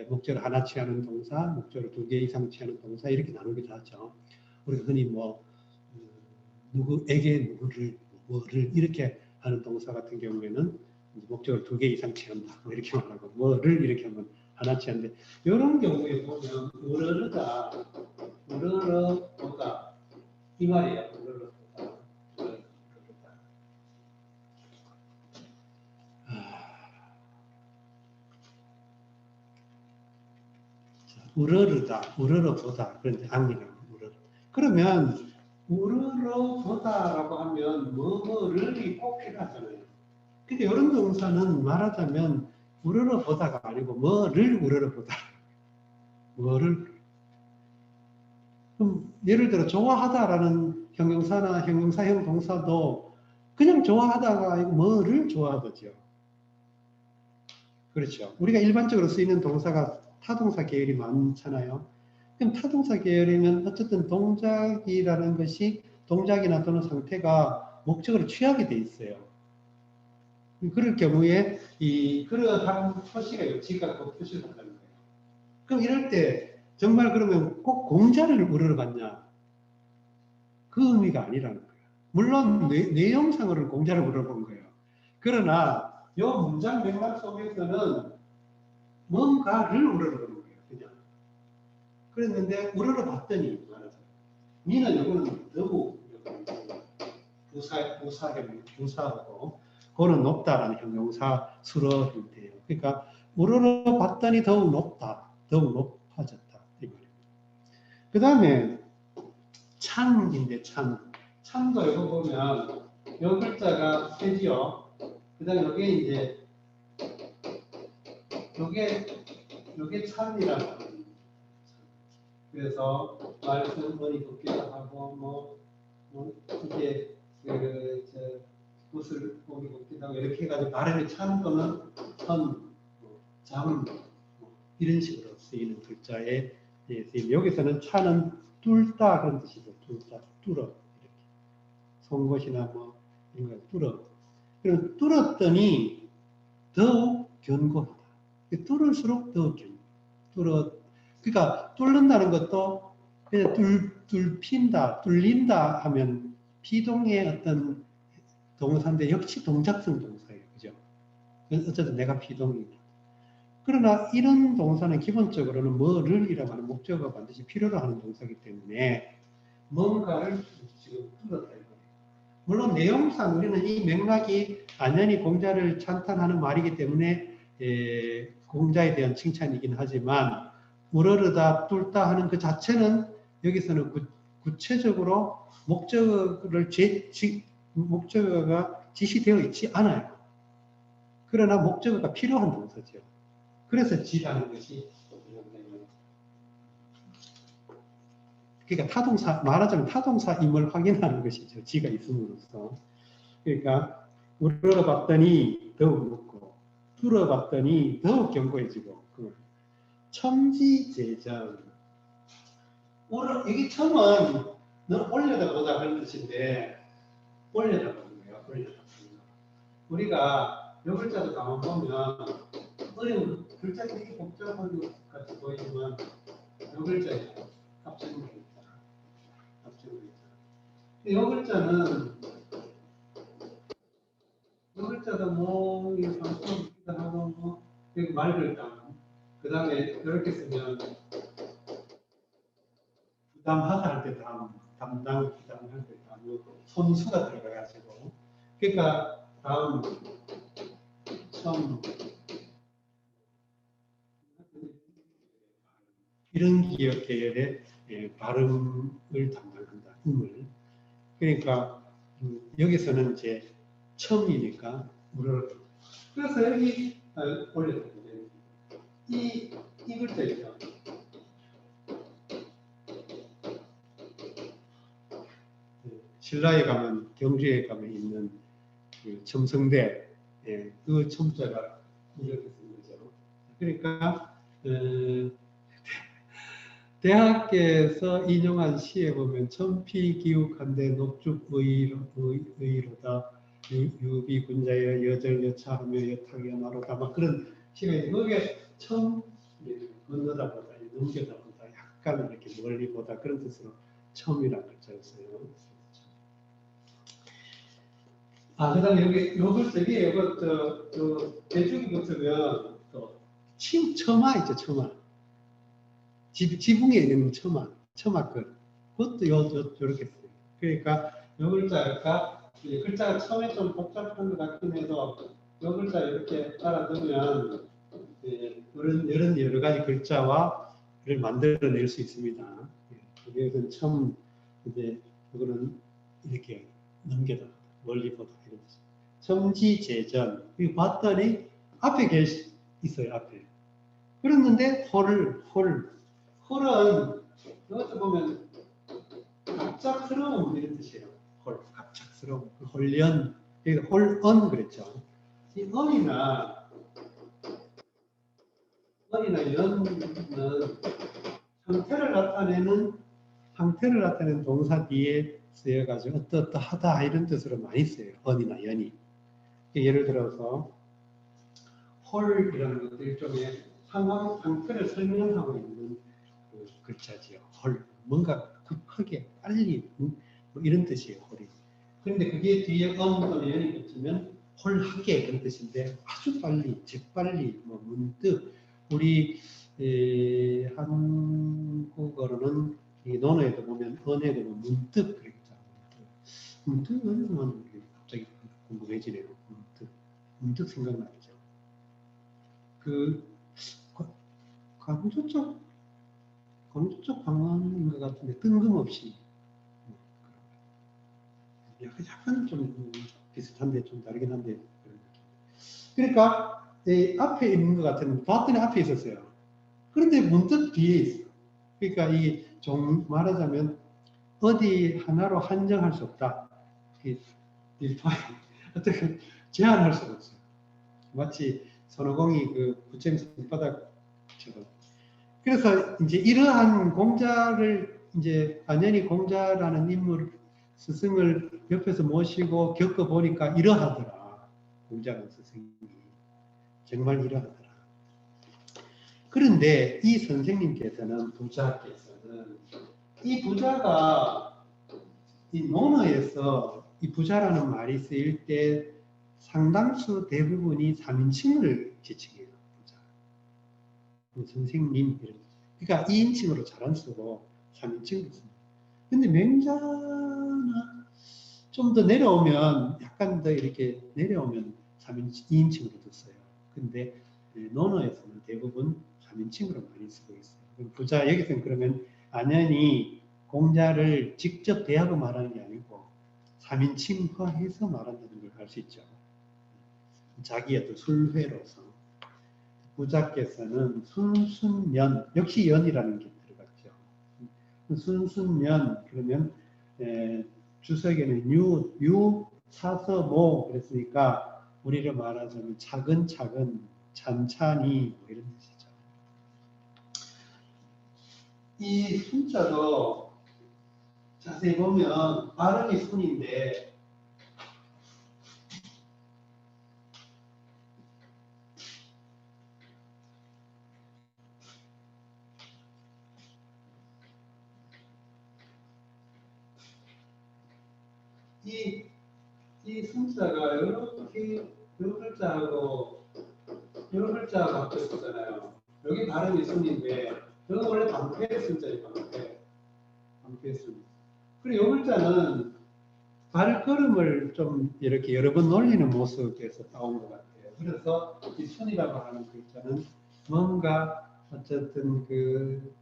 목적어를 하나 취하는 동사, 목적어를 2개 이상 취하는 동사 이렇게 나누기도 하죠. 우리가 흔히 뭐 누구에게 누구를 뭐를 이렇게 하는 동사 같은 경우에는 목적어를 2개 이상 취한다 뭐 이렇게 말하고 뭐를 이렇게 하면 하나 취하는데 이런 경우에 보면 으르르다, 으르르보다 이 말이에요. 으르르. 우러르다, 우러러보다. 그런데 악리가 우러르. 그러면 우러러보다라고 하면 뭐뭐를이 꼭 필요하잖아요. 근데 이런 동사는 말하자면 우러러보다가 아니고 뭐를 우러러보다. 뭐를. 그럼 예를 들어 좋아하다라는 형용사나 형용사형 동사도 그냥 좋아하다가 아니고 뭐를 좋아하죠. 그렇죠. 우리가 일반적으로 쓰이는 동사가 타동사 계열이 많잖아요. 그럼 타동사 계열이면 어쨌든 동작이라는 것이 동작이나 또는 상태가 목적어를 취하게 돼 있어요. 그럴 경우에 그러한 표시가 지가 꼭 표시를 한다는 거예요. 그럼 이럴 때 정말 그러면 꼭 공자를 우러러 봤냐? 그 의미가 아니라는 거예요. 물론 내용상으로는 공자를 우러러 본 거예요. 그러나 이 문장 맥락 속에서는 뭔가를 우러러 보는 거예요. 그냥. 그랬는데 우러러 봤더니 말하자면 니는 이거는 너무 부사하고 그거는 높다라는 형용사 수러 형태예요. 그러니까 우러러 봤더니 더욱 높다, 더욱 높아졌다 이 말이에요. 그 다음에 찬인데 찬도 이거 보면 이 글자가 세지요. 그 다음에 여기에 이제 요게 찬이라는 거예요. 그래서 말씀머리 걷기도 하고 이게 옷을 보기 걷기도 하고 이렇게 해가지고 발음이 찬 거는 잠 이런 식으로 쓰이는 글자에 여기서는 찬은 뚫다 그런 뜻이죠. 뚫다, 뚫어 이렇게 송곳이나 뭐 이런 걸 뚫어. 그럼 뚫었더니 더욱 견고하다. 뚫을수록 더욱 견고. 그러니까 뚫는다는 것도 그냥 뚫힌다, 뚫린다 하면 비동의 어떤 동사인데 역시 동작성 동사예요. 그죠? 어쨌든 내가 비동이다. 그러나 이런 동사는 기본적으로는 뭐를이라고 하는 목적어가 반드시 필요로 하는 동사이기 때문에 뭔가를 지금 뚫었다 이거예요. 물론 내용상 우리는 이 맥락이 안연히 공자를 찬탄하는 말이기 때문에 공자에 대한 칭찬이긴 하지만 우러르다 뚫다 하는 그 자체는 여기서는 구체적으로 목적어가 지시되어 있지 않아요. 그러나 목적어가 필요한 동사죠. 그래서 지라는 것이 그러니까 타동사 말하자면 타동사임을 확인하는 것이죠. 지가 있음으로써. 그러니까 우러러봤더니 더욱 높고 뚫어봤더니 더욱 견고해지고 첨지제전 여기 첨은 너 올려다 보다 그런 뜻인데 올려다 보는 거예요. 올려다 보는 거. 우리가 요 글자도 가만 보면 어려운 글자가 되게 복잡한 것 같이 보이지만 요 글자예요. 합쳐진 거. 이 글자는 이 글자도 뭐 방송기도 하고 뭐 여기 말 글자 그 다음에 이렇게 쓰면 부담하다 할 때 담당 부담할 때 손수가 들어가가지고 그러니까 다음 처음 이런 기억 계열의 발음을 담당한다. 음을. 그러니까 여기서는 이제 처음이니까 그래서 여기 올려드릴게요. 이 글자 있죠. 신라에 가면 경주에 가면 있는 그 첨성대 그 첨자가 이렇게 쓴 거죠. 그러니까 대학께서 인용한 시에 보면 천피기욱한데 녹죽의로다 유비군자여 여절여차하며 여탁여마로다 막 그런 시가 있는데 거기에 처음 건너다 보다 넘겨다 보다 약간 이렇게 멀리 보다 그런 뜻으로 처음이라는 글자를 써요. 그 다음에 여기 요글 요거 대중이 붙으면 또 처마 있죠. 처마 지붕에 있는 처마끝 그것도 요렇게 써요. 그러니까 요 글자가 글자가 처음에 좀 복잡한 것 같긴 해도 요 글자 이렇게 따라 두면 이런 여러 가지 글자와 만들어낼 수 있습니다. 이것은 처음 이제 이거는 이렇게 넘겨다 멀리 보다 이런 뜻. 첨지제전 이거 봤더니 앞에 있어요. 앞에. 그랬는데 홀은 여기서 보면 갑작스러움 이런 뜻이에요. 홀 갑작스러움 홀연 여기 홀언 그랬죠. 이 언이나 연은 형태를 나타내는 동사 뒤에 쓰여가지고 어떠하다 이런 뜻으로 많이 써요. 언이나 연이. 예를 들어서 홀이라는 것도 일종의 상태를 설명하고 있는 그 글자지요. 홀. 뭔가 급하게 빨리 뭐 이런 뜻이에요. 홀이. 그런데 그게 뒤에 언 또는 연이 붙으면 홀하게 그런 뜻인데 아주 빨리, 재빨리, 뭐 문득 우리 한국어로는 이 논어에도 보면 언에도 보면 문득 그랬죠. 문득은 갑자기 궁금해지네요. 문득 생각나죠. 그 광주 쪽 방언인 것 같은데 뜬금없이 약간 좀 비슷한데 좀 다르긴 한데 그러니까 앞에 있는 것 같은 봤더니 앞에 있었어요. 그런데 문득 뒤에 있어. 그러니까 이 좀 말하자면 어디 하나로 한정할 수 없다. 어떻게 제한할 수가 없어요. 마치 손오공이 그 부처님 손바닥처럼. 그래서 이제 이러한 공자를 이제 안연히 공자라는 인물 스승을 옆에서 모시고 겪어보니까 이러하더라. 공자라는 스승이 정말 이러하더라. 그런데 이 선생님께서는 부자께서는 이 부자가 이 논어에서 이 부자라는 말이 쓰일 때 상당수 대부분이 3인칭을 지칭해요. 부자. 선생님 이런. 그러니까 2인칭으로 잘 안 쓰고 3인칭으로 씁니다. 근데 맹자나 좀 더 내려오면 약간 더 이렇게 내려오면 2인칭으로 써요. 근데 논어에서는 대부분 3인칭으로 많이 쓰고 있어요. 부자 여기서는 그러면 안연히 공자를 직접 대하고 말하는 게 아니고 3인칭화해서 말한다는 걸 알 수 있죠. 자기의 또 술회로서 부자께서는 순순면 역시 연이라는 게 들어갔죠. 순순면 그러면 주석에는 유 사서모 그랬으니까 우리를 말하자면 차근차근 찬찬히 뭐 이런 뜻이죠. 이 순자도 자세히 보면 발음이 순인데 이 순자가 이렇게 요 글자하고 요 글자하고 갖고 있잖아요. 여기 발음이 순인데 저는 원래 방패 순자예요. 방패 순. 그리고 요 글자는 발걸음을 좀 이렇게 여러 번 놀리는 모습에서 나온 것 같아요. 그래서 이 순이라고 하는 글자는 뭔가 어쨌든 그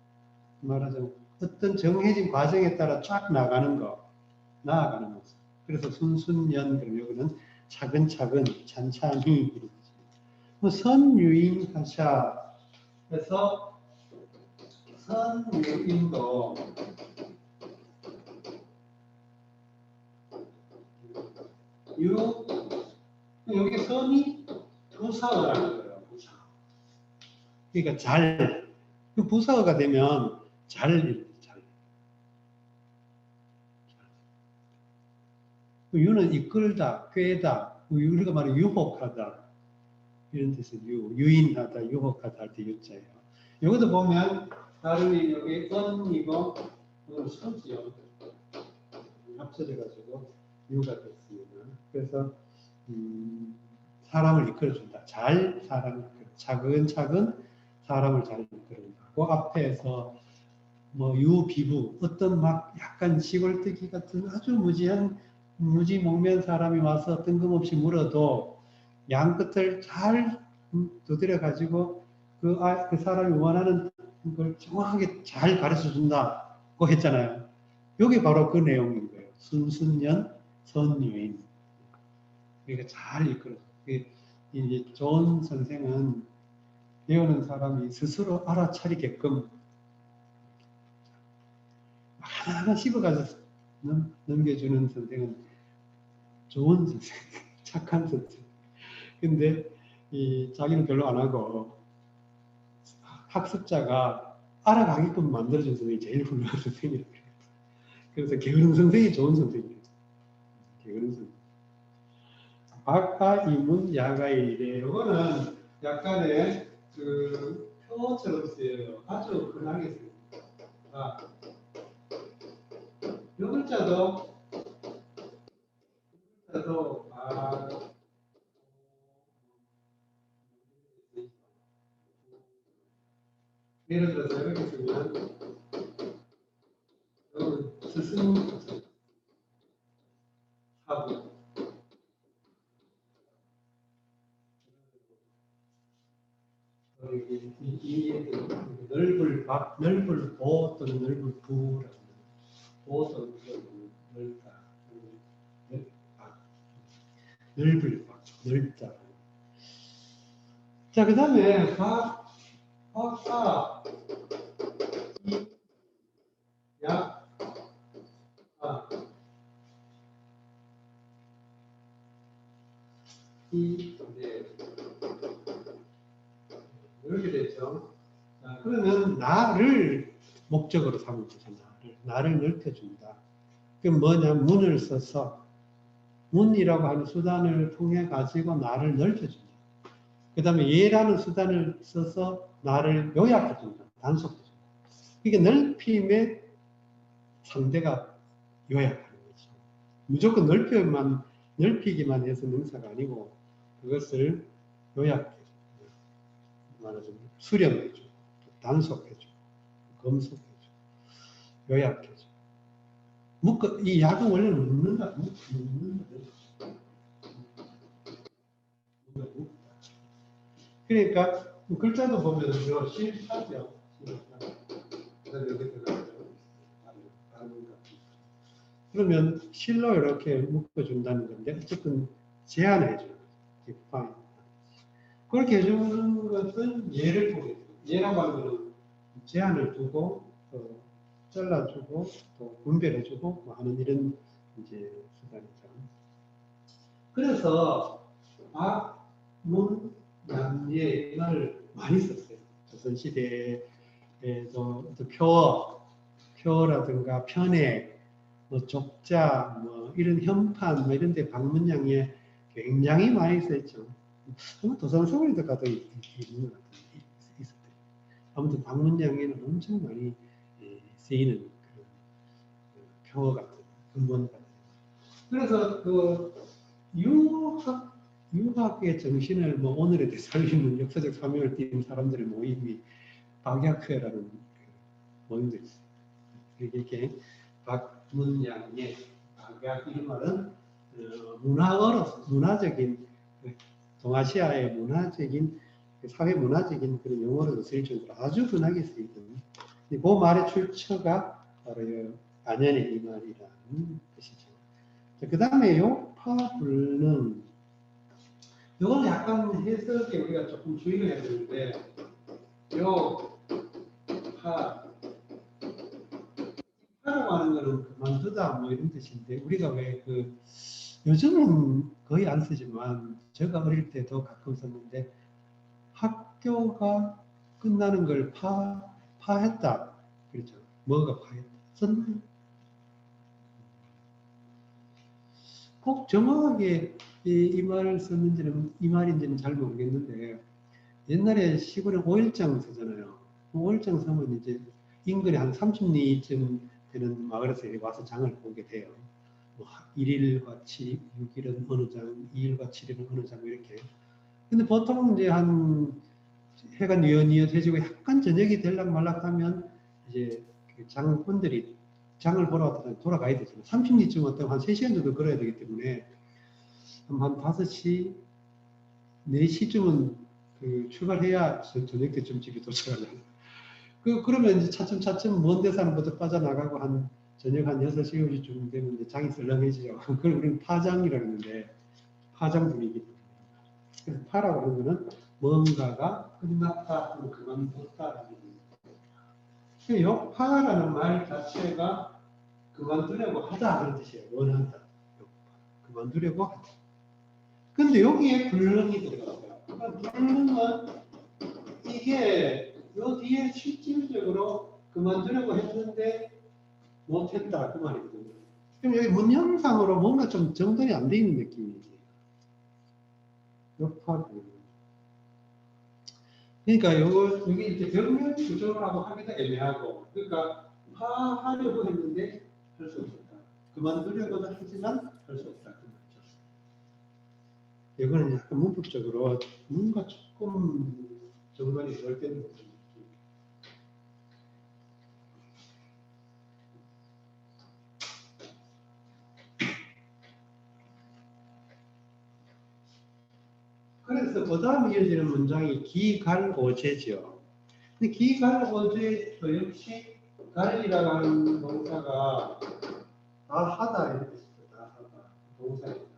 말하자면 어떤 정해진 과정에 따라 쫙 나아가는 모습. 그래서 순순연 그럼 여기는 차근차근 찬찬히 뭐 선유인하샤 그래서 선유인도 여기 선이 부사어라는 거예요. 부사. 그러니까 그 부사어가 되면 잘. 유는 이끌다, 꾀다, 우리가 말하는 유혹하다 이런 뜻은 유인하다, 유혹하다 할 때 유자예요. 여기도 보면 다름이 여기 언이고 선지요. 합쳐져가지고 유가 됐습니다. 그래서 사람을 이끌어준다. 차근차근 사람을 잘 이끌어준다. 그 앞에서 뭐 유비부 어떤 막 약간 시골뜨기 같은 아주 무지몽면 사람이 와서 뜬금없이 물어도 양 끝을 잘 두드려 가지고 그 사람이 원하는 그걸 정확하게 잘 가르쳐 준다고 했잖아요. 여기 바로 그 내용인 거예요. 순순년 선유인. 그러니까 잘 이끌어줘. 이제 좋은 선생은 배우는 사람이 스스로 알아차리게끔 하나하나 씹어가서 넘겨주는 선생은 좋은 선생, 착한 선생. 근데 자기는 별로 안 하고 학습자가 알아가게끔 만들어준 선생이 제일 훌륭한 선생이라고 해요. 그래서 게으른 선생이 좋은 선생이에요. 게으른 선생. 아까 이문 야가일에 이거는 약간의 그 표처럼 쓰여요. 아주 흔하게 쓰여요. 이 글자도 예를 들어서 이렇게 쓰면 스승 하고 이 넓을 박, 넓을 보 또는 넓을 부라고 보 또는 넓다, 넓을 박, 넓다. 자, 그 다음에 박, 사, 이, 야, 이, 네. 이렇게 됐죠. 자, 그러면 나를 목적으로 삼는 거죠. 나를 넓혀준다. 그럼 뭐냐? 문을 써서 문이라고 하는 수단을 통해 가지고 나를 넓혀준다. 그 다음에 예라는 수단을 써서 나를 요약해준다. 단속해준다. 이게 넓힘의 상대가 요약하는 거죠. 무조건 넓히기만 해서 명사가 아니고 그것을 요약해주고 말하자면 수렴해주고 단속해주고 검속해주고 요약해주고 이 약은 원래는 묶는다. 그러니까 글자도 보면 실파죠. 그러면 실로 이렇게 묶어준다는 건데 어쨌든 제한해줘요. 그렇게 해주는 것은 예를 보겠죠. 예라고 하는 것은 제한을 두고 잘라주고 또 분별해주고 뭐 하는 이런 이제 수단이죠. 그래서 악, 문, 양예 이걸 많이 썼어요. 조선시대에도 표라든가 편액, 뭐 족자, 뭐 이런 현판, 뭐 이런 데 방문양에 굉장히 많이 썼죠. 아마 도산서울에도 가도 있는 것 같아요. 있었대요. 아무튼 방문양에는 엄청 많이 쓰이는 그런 표 같은 근본 같은. 그래서 그 유학의 정신을 뭐 오늘에 되살리는 역사적 사명을 띈 사람들의 모임이 박약회라는 모임도 있어요. 이게 박문양의 박약 이 말은 문화적인 동아시아의 문화적인 사회 문화적인 그런 용어로도 쓰일 정도로 아주 흔하게 쓰이던 그 말의 출처가 바로 안연의 이 말이라는 것이죠. 그 다음에 요파불는 이건 약간 해석에 우리가 조금 주의를 해야 되는데 파라고 하는 거는 그만두다 뭐 이런 뜻인데 우리가 왜 요즘은 거의 안 쓰지만 제가 어릴 때도 가끔 썼는데 학교가 끝나는 걸 파했다 그렇죠. 뭐가 파했다 썼나요? 꼭 정확하게 이 말을 썼는지는 이 말인지는 잘 모르겠는데 옛날에 시골에 5일장 쓰잖아요. 5일장 쓰면 이제 인근에 한 30리쯤 되는 마을에서 와서 장을 보게 돼요. 뭐 1일과 7일, 6일은 어느 장, 2일과 7일은 어느 장 이렇게. 근데 보통 이제 한 해가 뉘엿뉘엿해지고 약간 저녁이 될락 말락 하면 이제 장꾼들이 장을 보러 왔다 돌아가야 되잖아요. 30리쯤 왔다면 한 3시간 정도 걸어야 되기 때문에 한 5시, 4시쯤은 출발해야 저녁 때쯤 집에 도착하잖아요. 그러면 이제 차츰차츰 먼 데서부터 빠져나가고 저녁 한 6시, 7시쯤 되면 이제 장이 썰렁해지죠. 그걸 우리는 파장이라고 하는데, 파장 분위기. 그래서 파라고 하는 거는 뭔가가 끝났다, 또는 그만뒀다라는 얘기입니다. 요 파라는 말 자체가 그만두려고 하다 그런 뜻이에요. 원한다. 그만두려고 하다. 근데 여기에 불능이 들어갔어요. 그러니까 불능은 이게 요 뒤에 실질적으로 그만두려고 했는데 못했다 그 말이거든요. 그럼 여기 문형상으로 뭔가 좀 정돈이 안 돼 있는 느낌이지. 그러니까 여기 이제 병렬 구조라고 하기도 애매하고, 그러니까 하려고 했는데 할 수 없었다. 그만두려고도 하지만 할 수 없다. 그 말이죠. 이거는 약간 문법적으로 뭔가 조금 정돈이 덜 되는 거죠. 그래서 그 다음 이어지는 문장이 기갈오제죠. 근데 기갈오제도 역시 갈이라고 하는 동사가 다 하다 이렇게 있어요. 다 하다. 동사입니다.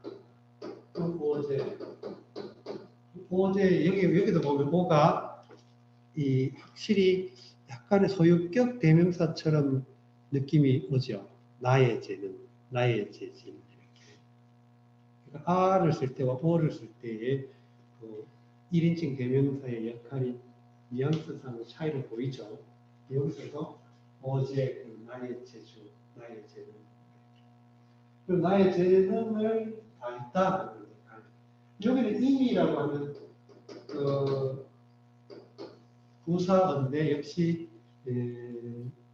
오제 여기도 보면 오가 확실히 약간의 소유격 대명사처럼 느낌이 오죠. 나의 죄는 나의 죄지. 이렇게. 그러니까 아를 쓸 때와 오를 쓸 때의 그 1인칭 대명사의 역할이 뉘앙스상 차이를 보이죠. 여기서도 어제 나의 재주, 나의 재능. 그리고 나의 재능을 다했다. 여기는 이미라고 하는 부사인데 역시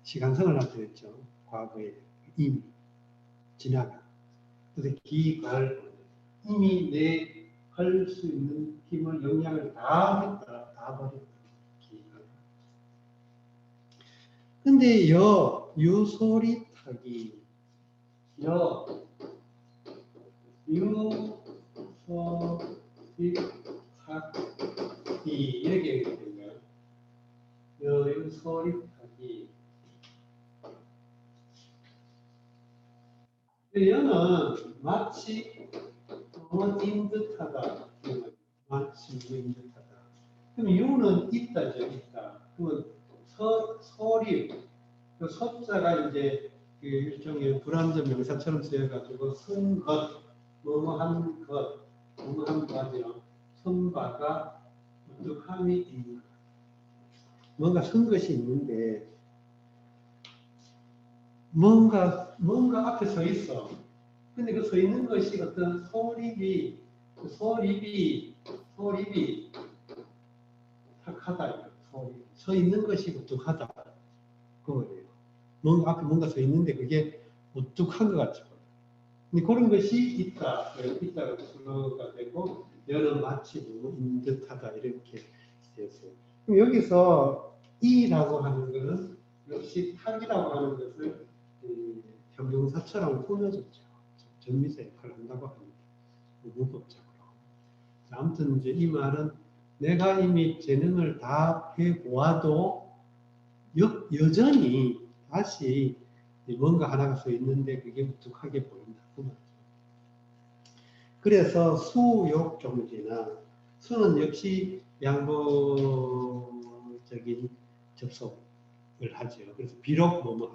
시간성을 나타냈죠. 과거에 이미 지나가. 그래서 기갈 이미 내 할 수 있는 힘을 역량을 다 했다, 다 버렸다. 근데 유소리 타기 유소리 타기 이렇게 얘기해요. 유소리 타기 여는 마치 뭐인 듯하다. 마치 뭐인 듯하다. 그럼 유는 있다죠, 있다. 그러면 서리, 그 서자가 이제 그 일종의 불완전 명사처럼 쓰여가지고 쓴 것, 뭐뭐한 것, 뭐뭐한 것이요. 선바가 어떡함이 있는 것. 뭔가 쓴 것이 있는데 뭔가 앞에 서 있어. 근데 그 서 있는 것이 어떤 소립이 탁하다. 서 있는 것이 우뚝하다. 그거예요. 뭔가 앞에 뭔가 서 있는데 그게 우뚝한 것 같죠. 근데 그런 것이 있다. 있다가 수가 되고 여는 마치 있는 듯하다 이렇게 되었어요. 그럼 여기서 이라고 하는 것은 역시 탁이라고 하는 것을 형용사처럼 꾸며줬죠. 전미사 역할을 한다고 합니다. 문법적으로. 아무튼 이제 이 말은 내가 이미 재능을 다 해보아도 여전히 다시 뭔가 하나가 서 있는데 그게 우뚝하게 보인다. 그 말이죠. 그래서 수욕종지나 수는 역시 양보적인 접속을 하죠. 그래서 비록 뭐뭐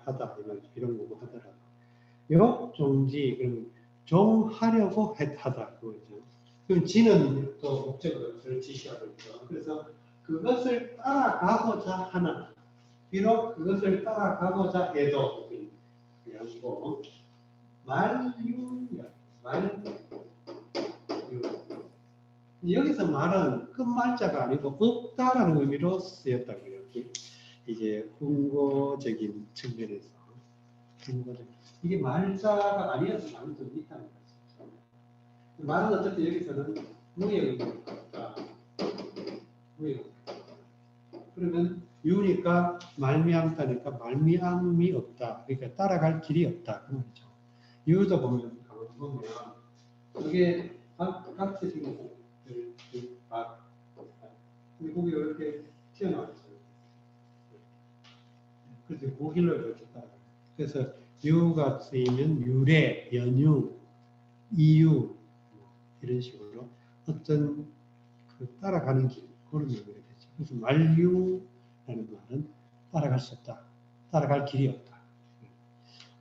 하다 이 말이죠. 비록 뭐뭐 하더라도 욕종지 그럼 종하려고 하다 그거죠. 그럼 지는 또 목적어를 지시하고 있죠. 그래서 그것을 따라가고자 하나 비록 그것을 따라가고자 해도 그리고 말유야 말유 여기서 말은 끝말자가 아니고 없다라는 의미로 쓰였다고요. 이제 훈고적인 측면에서 이게 말자가 아니어서 말은 좀 있다는 거죠. 말은 어쨌든 여기서는 무의 의미가 없다. 무의 그러면 유니까 말미암다니까 말미암이 없다. 그러니까 따라갈 길이 없다. 그 말이죠. 유도 보면 그게 같이 생긴 근데 거기 이렇게 튀어나와 있어요. 그래서 무길로 이렇게 따라. 그래서 유가 쓰이면 유래, 연유, 이유 이런 식으로 어떤 그 따라가는 길 그런 의미가 되죠. 그래서 만류라는 말은 따라갈 수 없다, 따라갈 길이 없다.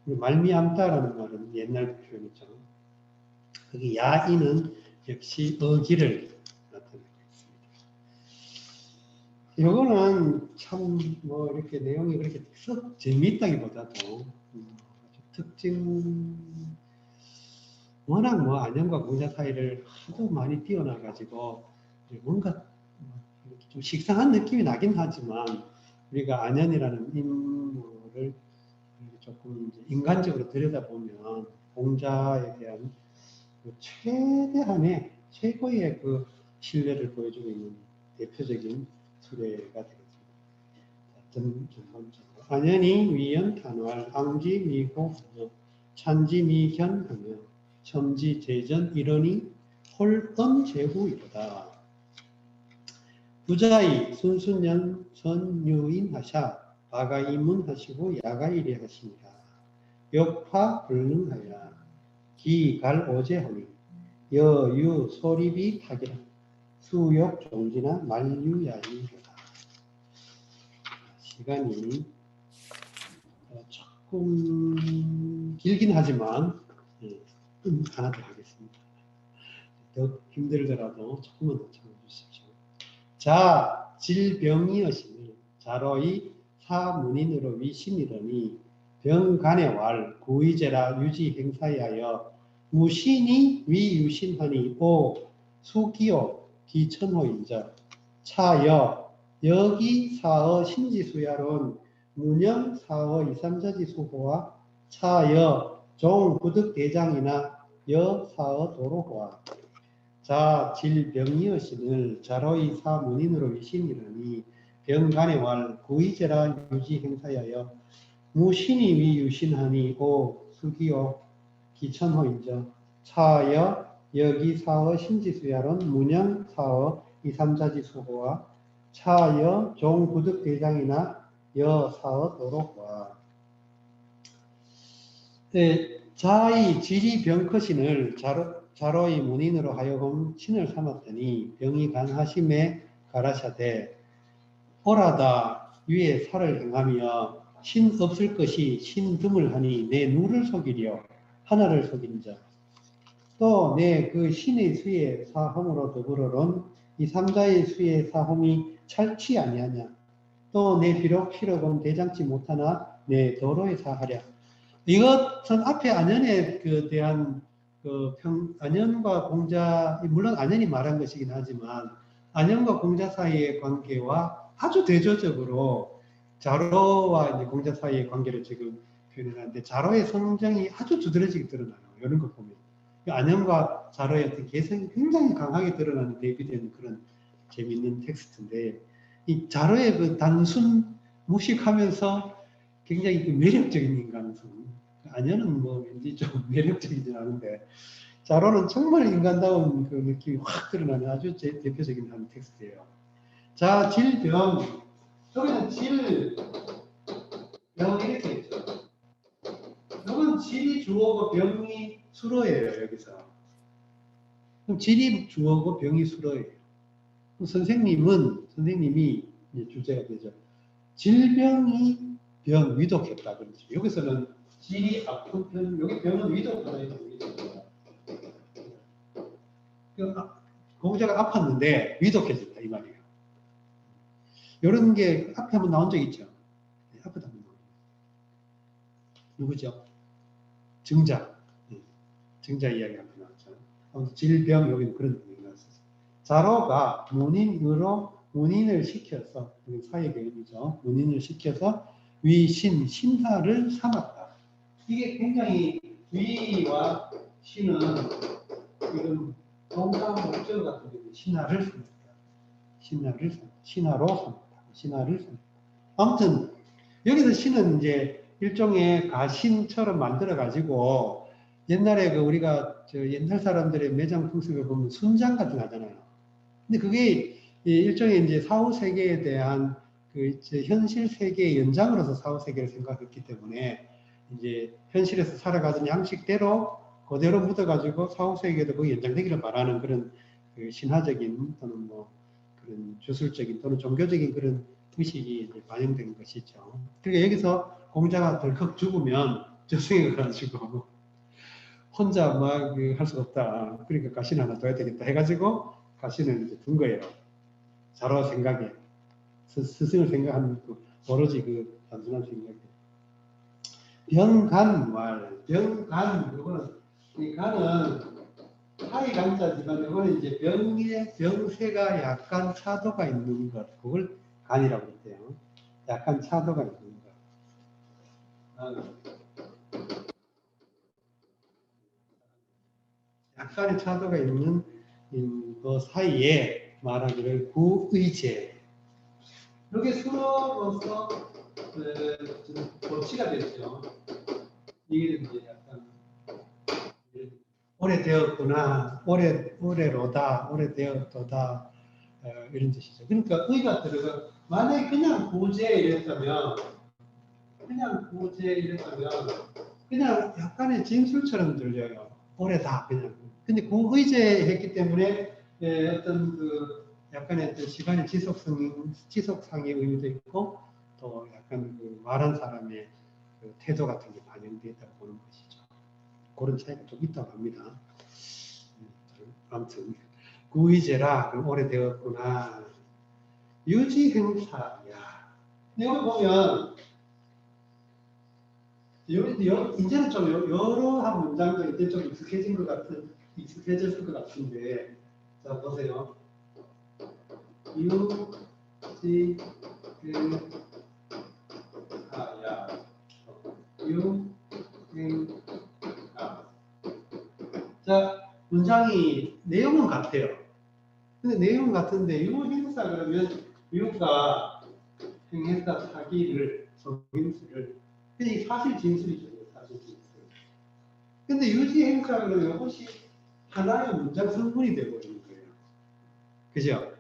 말미암다라는 말은 옛날 표현이죠. 거기 야인은 역시 어기를 나타내고 있습니다. 이거는 참 뭐 이렇게 내용이 그렇게 썩 재미있다기보다도 특징 워낙 뭐 안현과 공자 사이를 하도 많이 띄어놔가지고 뭔가 좀 식상한 느낌이 나긴 하지만 우리가 안현이라는 인물을 조금 이제 인간적으로 들여다보면 공자에 대한 그 최대한의 최고의 그 신뢰를 보여주고 있는 대표적인 수레가 되겠습니다. 안현이 위연 탄활 앙지 미고 찬지 미견하며 첨지 재전 이러니 홀언 제후이로다. 부자이 순순연 선유인 하샤 바가이문 하시고 야가이리 하십니다. 역파 불능하여 기갈 오제하니 여유 소리비 타기라 수욕 종지나 만류야이로다. 시간이 조금 길긴 하지만 하나 더 하겠습니다. 더 힘들더라도 조금만 더 참아주십시오. 자, 질병이여심을 자로이 사문인으로 위신이러니 병간의 왈 구의제라 유지 행사하여 무신이 위유신하니 오 수기요 기천호인자 차여 여기 사어 신지수야론 문영 사어 이삼자지 수호와 차여 종 구득 대장이나 여 사어 도로호와 자 질병이여신을 자로이 사문인으로 위신이러니 병간의 왈 구의제라 유지 행사하여 무신이 위유신하니 오 수기요 기천호인저 차여 여기 사어 신지수야론 문영 사어 이삼자지 수호와 차여 종구득 대장이나 여 사어 도로와 자의 지리 병커신을 자로의 문인으로 하여금 신을 삼았더니 병이 간하심에 가라샤되 오라다 위에 살을 행하며 신 없을 것이 신금을 하니 내 누를 속이려 하나를 속인 자 또 내 그 신의 수의 사험으로 더불어론 이 삼자의 수의 사험이 찰치 아니하냐 또 내 비록 실어본 대장치 못하나 내 도로에 사하랴. 이것은 앞에 안현에 대한 안현과 공자 물론 안현이 말한 것이긴 하지만 안현과 공자 사이의 관계와 아주 대조적으로 자로와 이제 공자 사이의 관계를 지금 표현하는데 자로의 성정이 아주 두드러지게 드러나요. 이런 거 보면 안현과 자로의 어떤 개성이 굉장히 강하게 드러나는 대비되는 그런 재미있는 텍스트인데 이 자로의 그 단순 무식하면서 굉장히 그 매력적인 인간성 안현은 뭐 왠지 좀 매력적이진 않은데 자로는 정말 인간다운 그 느낌이 확 드러나는 아주 대표적인 한 텍스트예요. 자, 질병. 여기는 질병 이렇게 있죠. 이건 질이 주어고 병이 수로예요, 여기서. 그럼 질이 주어고 병이 수로예요. 선생님이 이제 주제가 되죠. 질병이 병 위독했다. 그렇죠. 여기서는 질이 아픈 편, 여기 병은 위독하다. 공자가 아팠는데 위독해졌다. 이 말이에요. 이런 게 앞에 한번 나온 적 있죠. 앞에도 한번 나온 누구죠? 증자. 증자 이야기 한번 나왔죠. 질병, 여기는 그런 의미가 나왔어요. 자로가 문인을 시켜서, 사회 개념이죠. 문인을 시켜서 위신, 신하를 삼았다. 이게 굉장히 위와 신은 지금 동사 목적 같은 경우 신하를 삼았다. 신하로 삼았다. 신하를 삼았다. 아무튼 여기서 신은 이제 일종의 가신처럼 만들어 가지고 옛날에 우리가 옛날 사람들의 매장 풍습을 보면 순장 같은 거 하잖아요. 근데 그게 일종의 이제 사후 세계에 대한 그 이제 현실 세계의 연장으로서 사후 세계를 생각했기 때문에 이제 현실에서 살아가던 양식대로 그대로 묻어가지고 사후 세계도 그 연장되기를 바라는 그런 그 신화적인 또는 뭐 그런 주술적인 또는 종교적인 그런 의식이 이제 반영된 것이죠. 그러니까 여기서 공자가 덜컥 죽으면 저승에 가가지고 혼자 막 할 수가 없다. 그러니까 가신 하나 둬야 되겠다 해가지고 가신을 이제 둔 거예요. 자로 생각에 스승을 생각하는 그 오로지 그 단순한 생각에 병간왈 병간 이거는 이 간은 하이 간자지만 이거는 이제 병의 병세가 약간 차도가 있는 것 그걸 간이라고 했대요. 약간 차도가 있는 것. 약간의 차도가 있는 그 사이에 말하기를 구의제. 이게 수로로서 도치가 됐죠. 이게 이제 약간 오래되었구나, 오래로다, 오래되었도다 이런 뜻이죠. 그러니까 의가 들어가 만약에 그냥 구제 이랬다면 그냥 약간의 진술처럼 들려요. 오래다 그냥. 근데 구의제했기 때문에 어떤 그 약간의 어떤 시간의 지속상의 의미도 있고 또 약간 그 말한 사람의 그 태도 같은 게 반영되어 있다고 보는 것이죠. 그런 차이가 좀 있다고 합니다. 아무튼 구의제라 그럼 오래되었구나. 유지행사야. 여기 보면 이제는 좀 여러한 문장도 이제 좀 익숙해졌을 것 같은데, 자 보세요. 유지 행사야. 유행사. 자 문장이 내용은 같아요. 근데 내용은 같은데 유행사 그러면 유가 행했다 사기를 성인수를 그냥 사실 진술이죠. 사실 진술. 근데 유지 행사 그러면 이것이 하나의 문장 성분이 되어버리는 거예요. 그죠?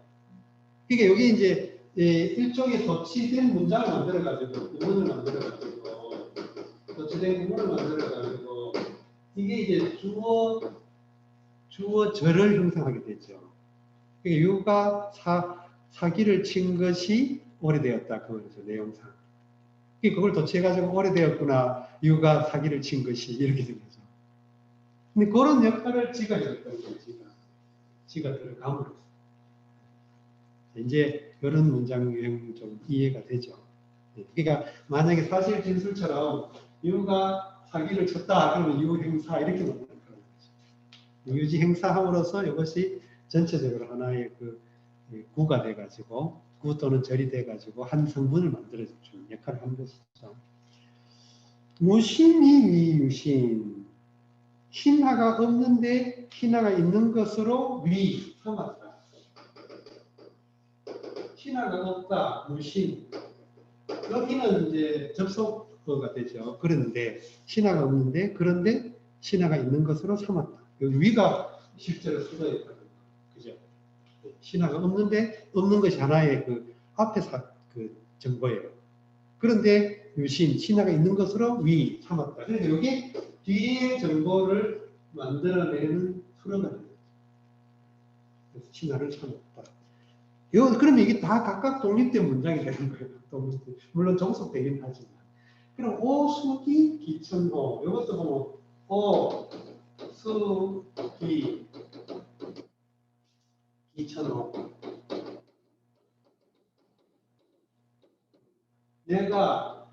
그러니까 여기 이제 일종의 덧치된 문장을 만들어가지고 구문을 만들어가지고 덧치된 구문을 만들어가지고 이게 이제 주어절을 형성하게 되죠. 그러니까 유가 사기를 친 것이 오래되었다. 그거죠. 내용상. 그걸 덧치해가지고 오래되었구나. 유가 사기를 친 것이 이렇게 된 거죠. 근데 그런 역할을 지가 해줬다는 거예요. 지가 들어감으로써. 이제 이런 문장 유형 좀 이해가 되죠. 그러니까 만약에 사실 진술처럼 유가 사기를 쳤다 그러면 유행사 이렇게 만드는 거죠. 유지 행사함으로써 이것이 전체적으로 하나의 그 구가 돼가지고 구 또는 절이 돼가지고 한 성분을 만들어주는 역할을 하는 것이죠. 무신이 위유신. 신하가 없는데 신하가 있는 것으로 위 삼았다. 신하가 없다. 무신. 여기는 이제 접속어가 되죠. 그런데 신하가 없는데 그런데 신하가 있는 것으로 삼았다. 여기 위가 실제로 쓰여 있거든요. 그죠? 신하가 없는데 없는 것이 하나의 그 앞에 그 정보예요. 그런데 유신, 신하가 있는 것으로 위 삼았다. 그래서 여기 뒤에 정보를 만들어내는 수로가 됩니다. 그래서 신하를 삼았다. 그러면 이게 다 각각 독립된 문장이 되는 거예요. 물론 종속되긴 하지만. 그럼 오수기 기천호. 이것도 보면 오수기 기천호. 내가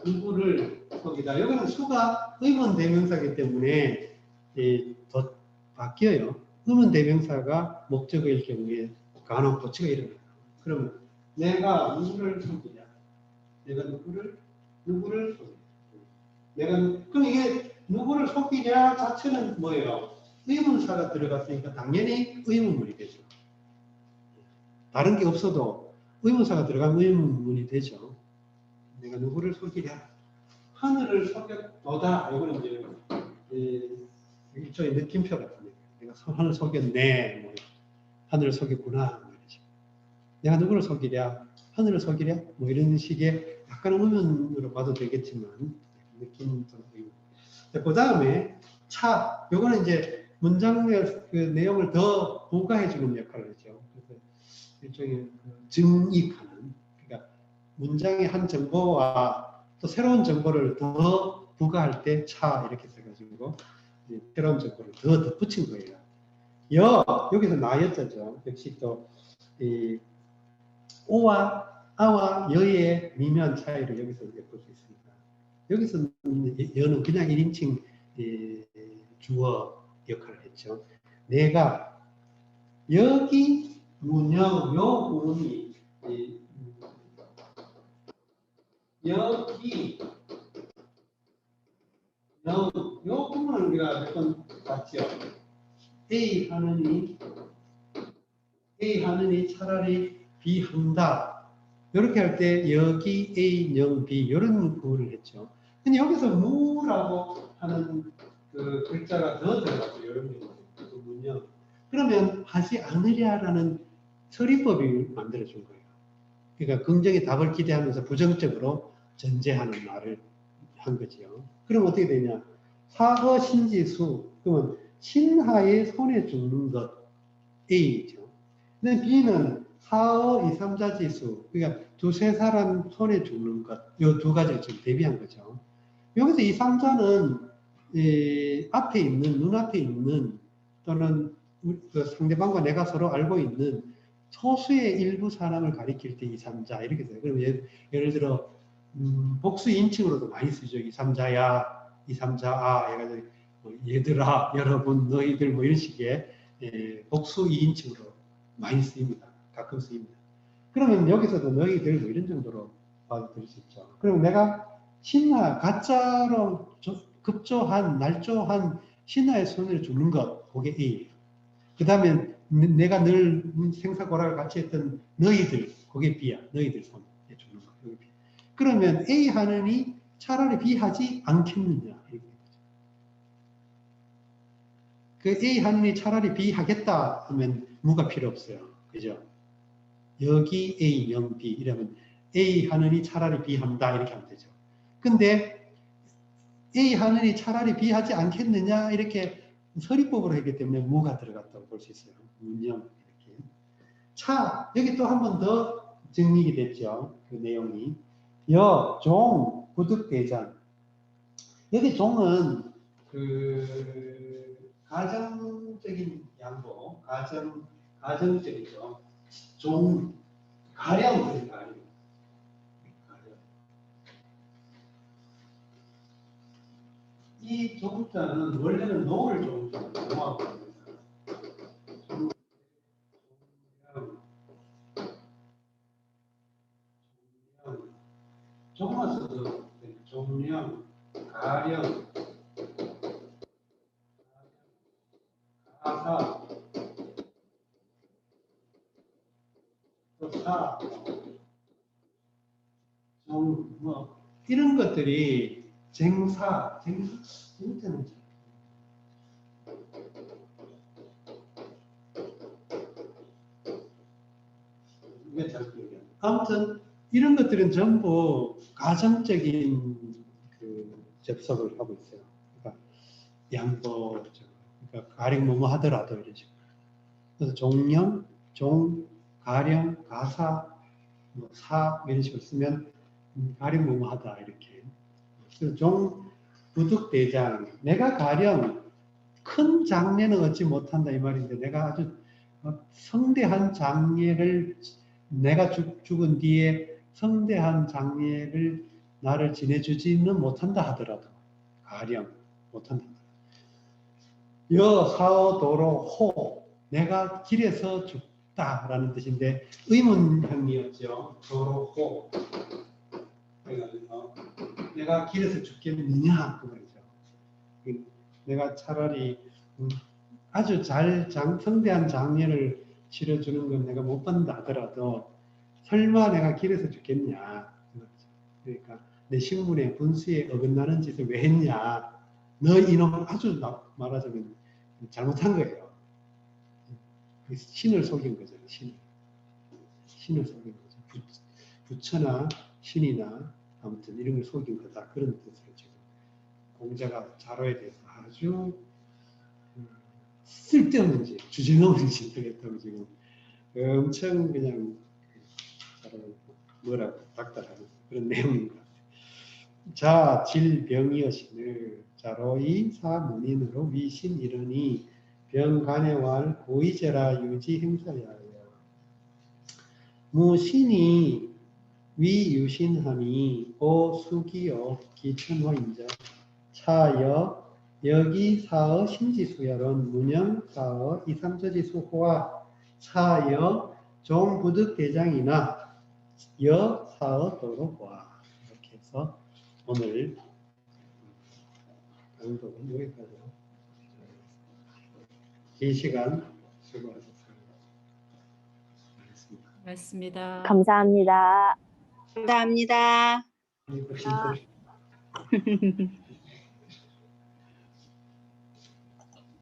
누구를 속이다. 여기는 수가 의문 대명사이기 때문에 더 바뀌어요. 의문 대명사가 목적어일 경우에 간혹 고치가 일어나요. 그러면 내가 누구를 속이냐? 내가 누구를 속이냐? 그럼 이게 누구를 속이냐 자체는 뭐예요? 의문사가 들어갔으니까 당연히 의문문이 되죠. 다른 게 없어도 의문사가 들어가면 의문문이 되죠. 내가 누구를 속이냐? 하늘을 속였도다. 이거는 이제 일종의 느낌표 같은 거예요. 내가 하늘을 속였네. 뭐, 하늘을 속였구나. 말이죠. 내가 누구를 속이랴? 하늘을 속이랴? 뭐 이런 식의 약간 의문으로 봐도 되겠지만 느낌도 보이고. 그 다음에 차, 요거는 이제 문장의 그 내용을 더 부가해주는 역할을 하죠. 그래서 일종의 증익하는, 그러니까 문장의 한 정보와 또 새로운 정보를 더 부가할 때 차 이렇게 써가지고 새로운 정보를 더 덧붙인 거예요. 여기서 나였죠. 역시 또 이 오와 아와 여의 미묘한 차이를 여기서 볼 수 있습니다. 여기서는 여는 그냥 1인칭 주어 역할을 했죠. 내가 여기 문형 요 부분이 여기 요 부분을 우리가 몇 번 봤죠. A 하느니 차라리 B 한다. 이렇게 할 때 여기 A, 영, B 이런 구분을 했죠. 근데 여기서 무라고 하는 그 글자가 더 들어가죠. 이런 문요. 그러면 하지 않으랴라는 서리법이 만들어준 거예요. 그러니까 긍정의 답을 기대하면서 부정적으로 전제하는 말을 한 거죠. 그럼 어떻게 되냐? 사허 신지수. 그러면 신하의 손에 죽는 것 A죠. 근데 B는 사어 2, 3자 지수, 그러니까 두세 사람 손에 죽는 것, 이 두 가지를 지금 대비한 거죠. 여기서 2, 3자는 앞에 있는, 눈앞에 있는 또는 그 상대방과 내가 서로 알고 있는 소수의 일부 사람을 가리킬 때 2, 3자 이렇게 돼요. 그럼 예를 들어 복수 인칭으로도 많이 쓰죠. 2, 3자야, 2, 3자 아, 얘들아, 여러분, 너희들 뭐 이런 식의 복수 2인칭으로 많이 쓰입니다. 가끔 쓰입니다. 그러면 여기서도 너희들 뭐 이런 정도로 봐도 될 수 있죠. 그럼 내가 신하, 가짜로 급조한, 날조한 신하의 손을 주는 것, 그게 A예요. 그 다음에 내가 늘 생사고락을 같이 했던 너희들, 그게 B야. 너희들 손에 주는 것, 그게 B. 그러면 A 하느니 차라리 B 하지 않겠느냐. 그 A 하느니 차라리 B 하겠다 하면 무가 필요 없어요. 그죠? 여기 A, 0, B 이러면 A 하느니 차라리 B 한다 이렇게 하면 되죠. 근데 A 하느니 차라리 B 하지 않겠느냐 이렇게 서리법으로 했기 때문에 무가 들어갔다고 볼 수 있어요. 문형 이렇게. 차 여기 또 한 번 더 정리가 됐죠. 그 내용이 종, 구득대장. 여기 종은 그 가정적인 양보, 가정적이죠. 가령. 이 종자는 원래는 노를 종하고 있습니다. 종만 써도 종령, 가령, 가사, 또 사, 뭐 이런 것들이 정자는 이게 잘 기억이 안 나요. 아무튼 이런 것들은 전부 가정적인 그 접속을 하고 있어요. 그러니까 양보, 그러니까 가령 뭐뭐 하더라도 이런 식으로. 그래서 종령, 가령, 가사, 뭐 사 이런 식으로 쓰면 가령 뭐뭐 하다 이렇게. 그래서 부득대장. 내가 가령 큰 장례는 얻지 못한다 이 말인데 내가 아주 성대한 장례를 내가 죽은 뒤에 성대한 장례를 나를 지내주지는 못한다 하더라도 가령 못한다. 사도로 호 내가 길에서 죽다라는 뜻인데 의문형이었죠. 도로 호 내가 길에서 죽겠느냐 그 말이죠. 내가 차라리 아주 성대한 장례를 치러주는 건 내가 못 받는다 하더라도 설마 내가 길에서 죽겠냐. 그러니까 내 신분의 분수에 어긋나는 짓을 왜 했냐. 너 이놈 아주 말하자면 잘못한 거예요. 신을 속인 거죠. 신을 속인 거죠. 부처나 신이나 아무튼 이런 걸 속인 거다 그런 뜻으로 지금 공자가 자로에 대해서 아주 쓸데없는 짓, 주제넘는 짓을 했다고 지금 엄청 그냥 자로 뭐라고 닥달하는 그런 내용인 것 같아요. 자, 질병이여신을 자로이 사문인으로 위신 이르니 병간해왈 고의제라 유지 행사야여. 무신이 위유신함이 오수기요 기천호인자 차여 여기 사어 신지수야론 문영 사어 이삼저지수호와 차여 종부득대장이나 여 사어 도로와 이렇게 해서 오늘 강독은 여기까지로 긴 시간 수고하셨습니다. 맞습니다. 감사합니다. 감사합니다. 네,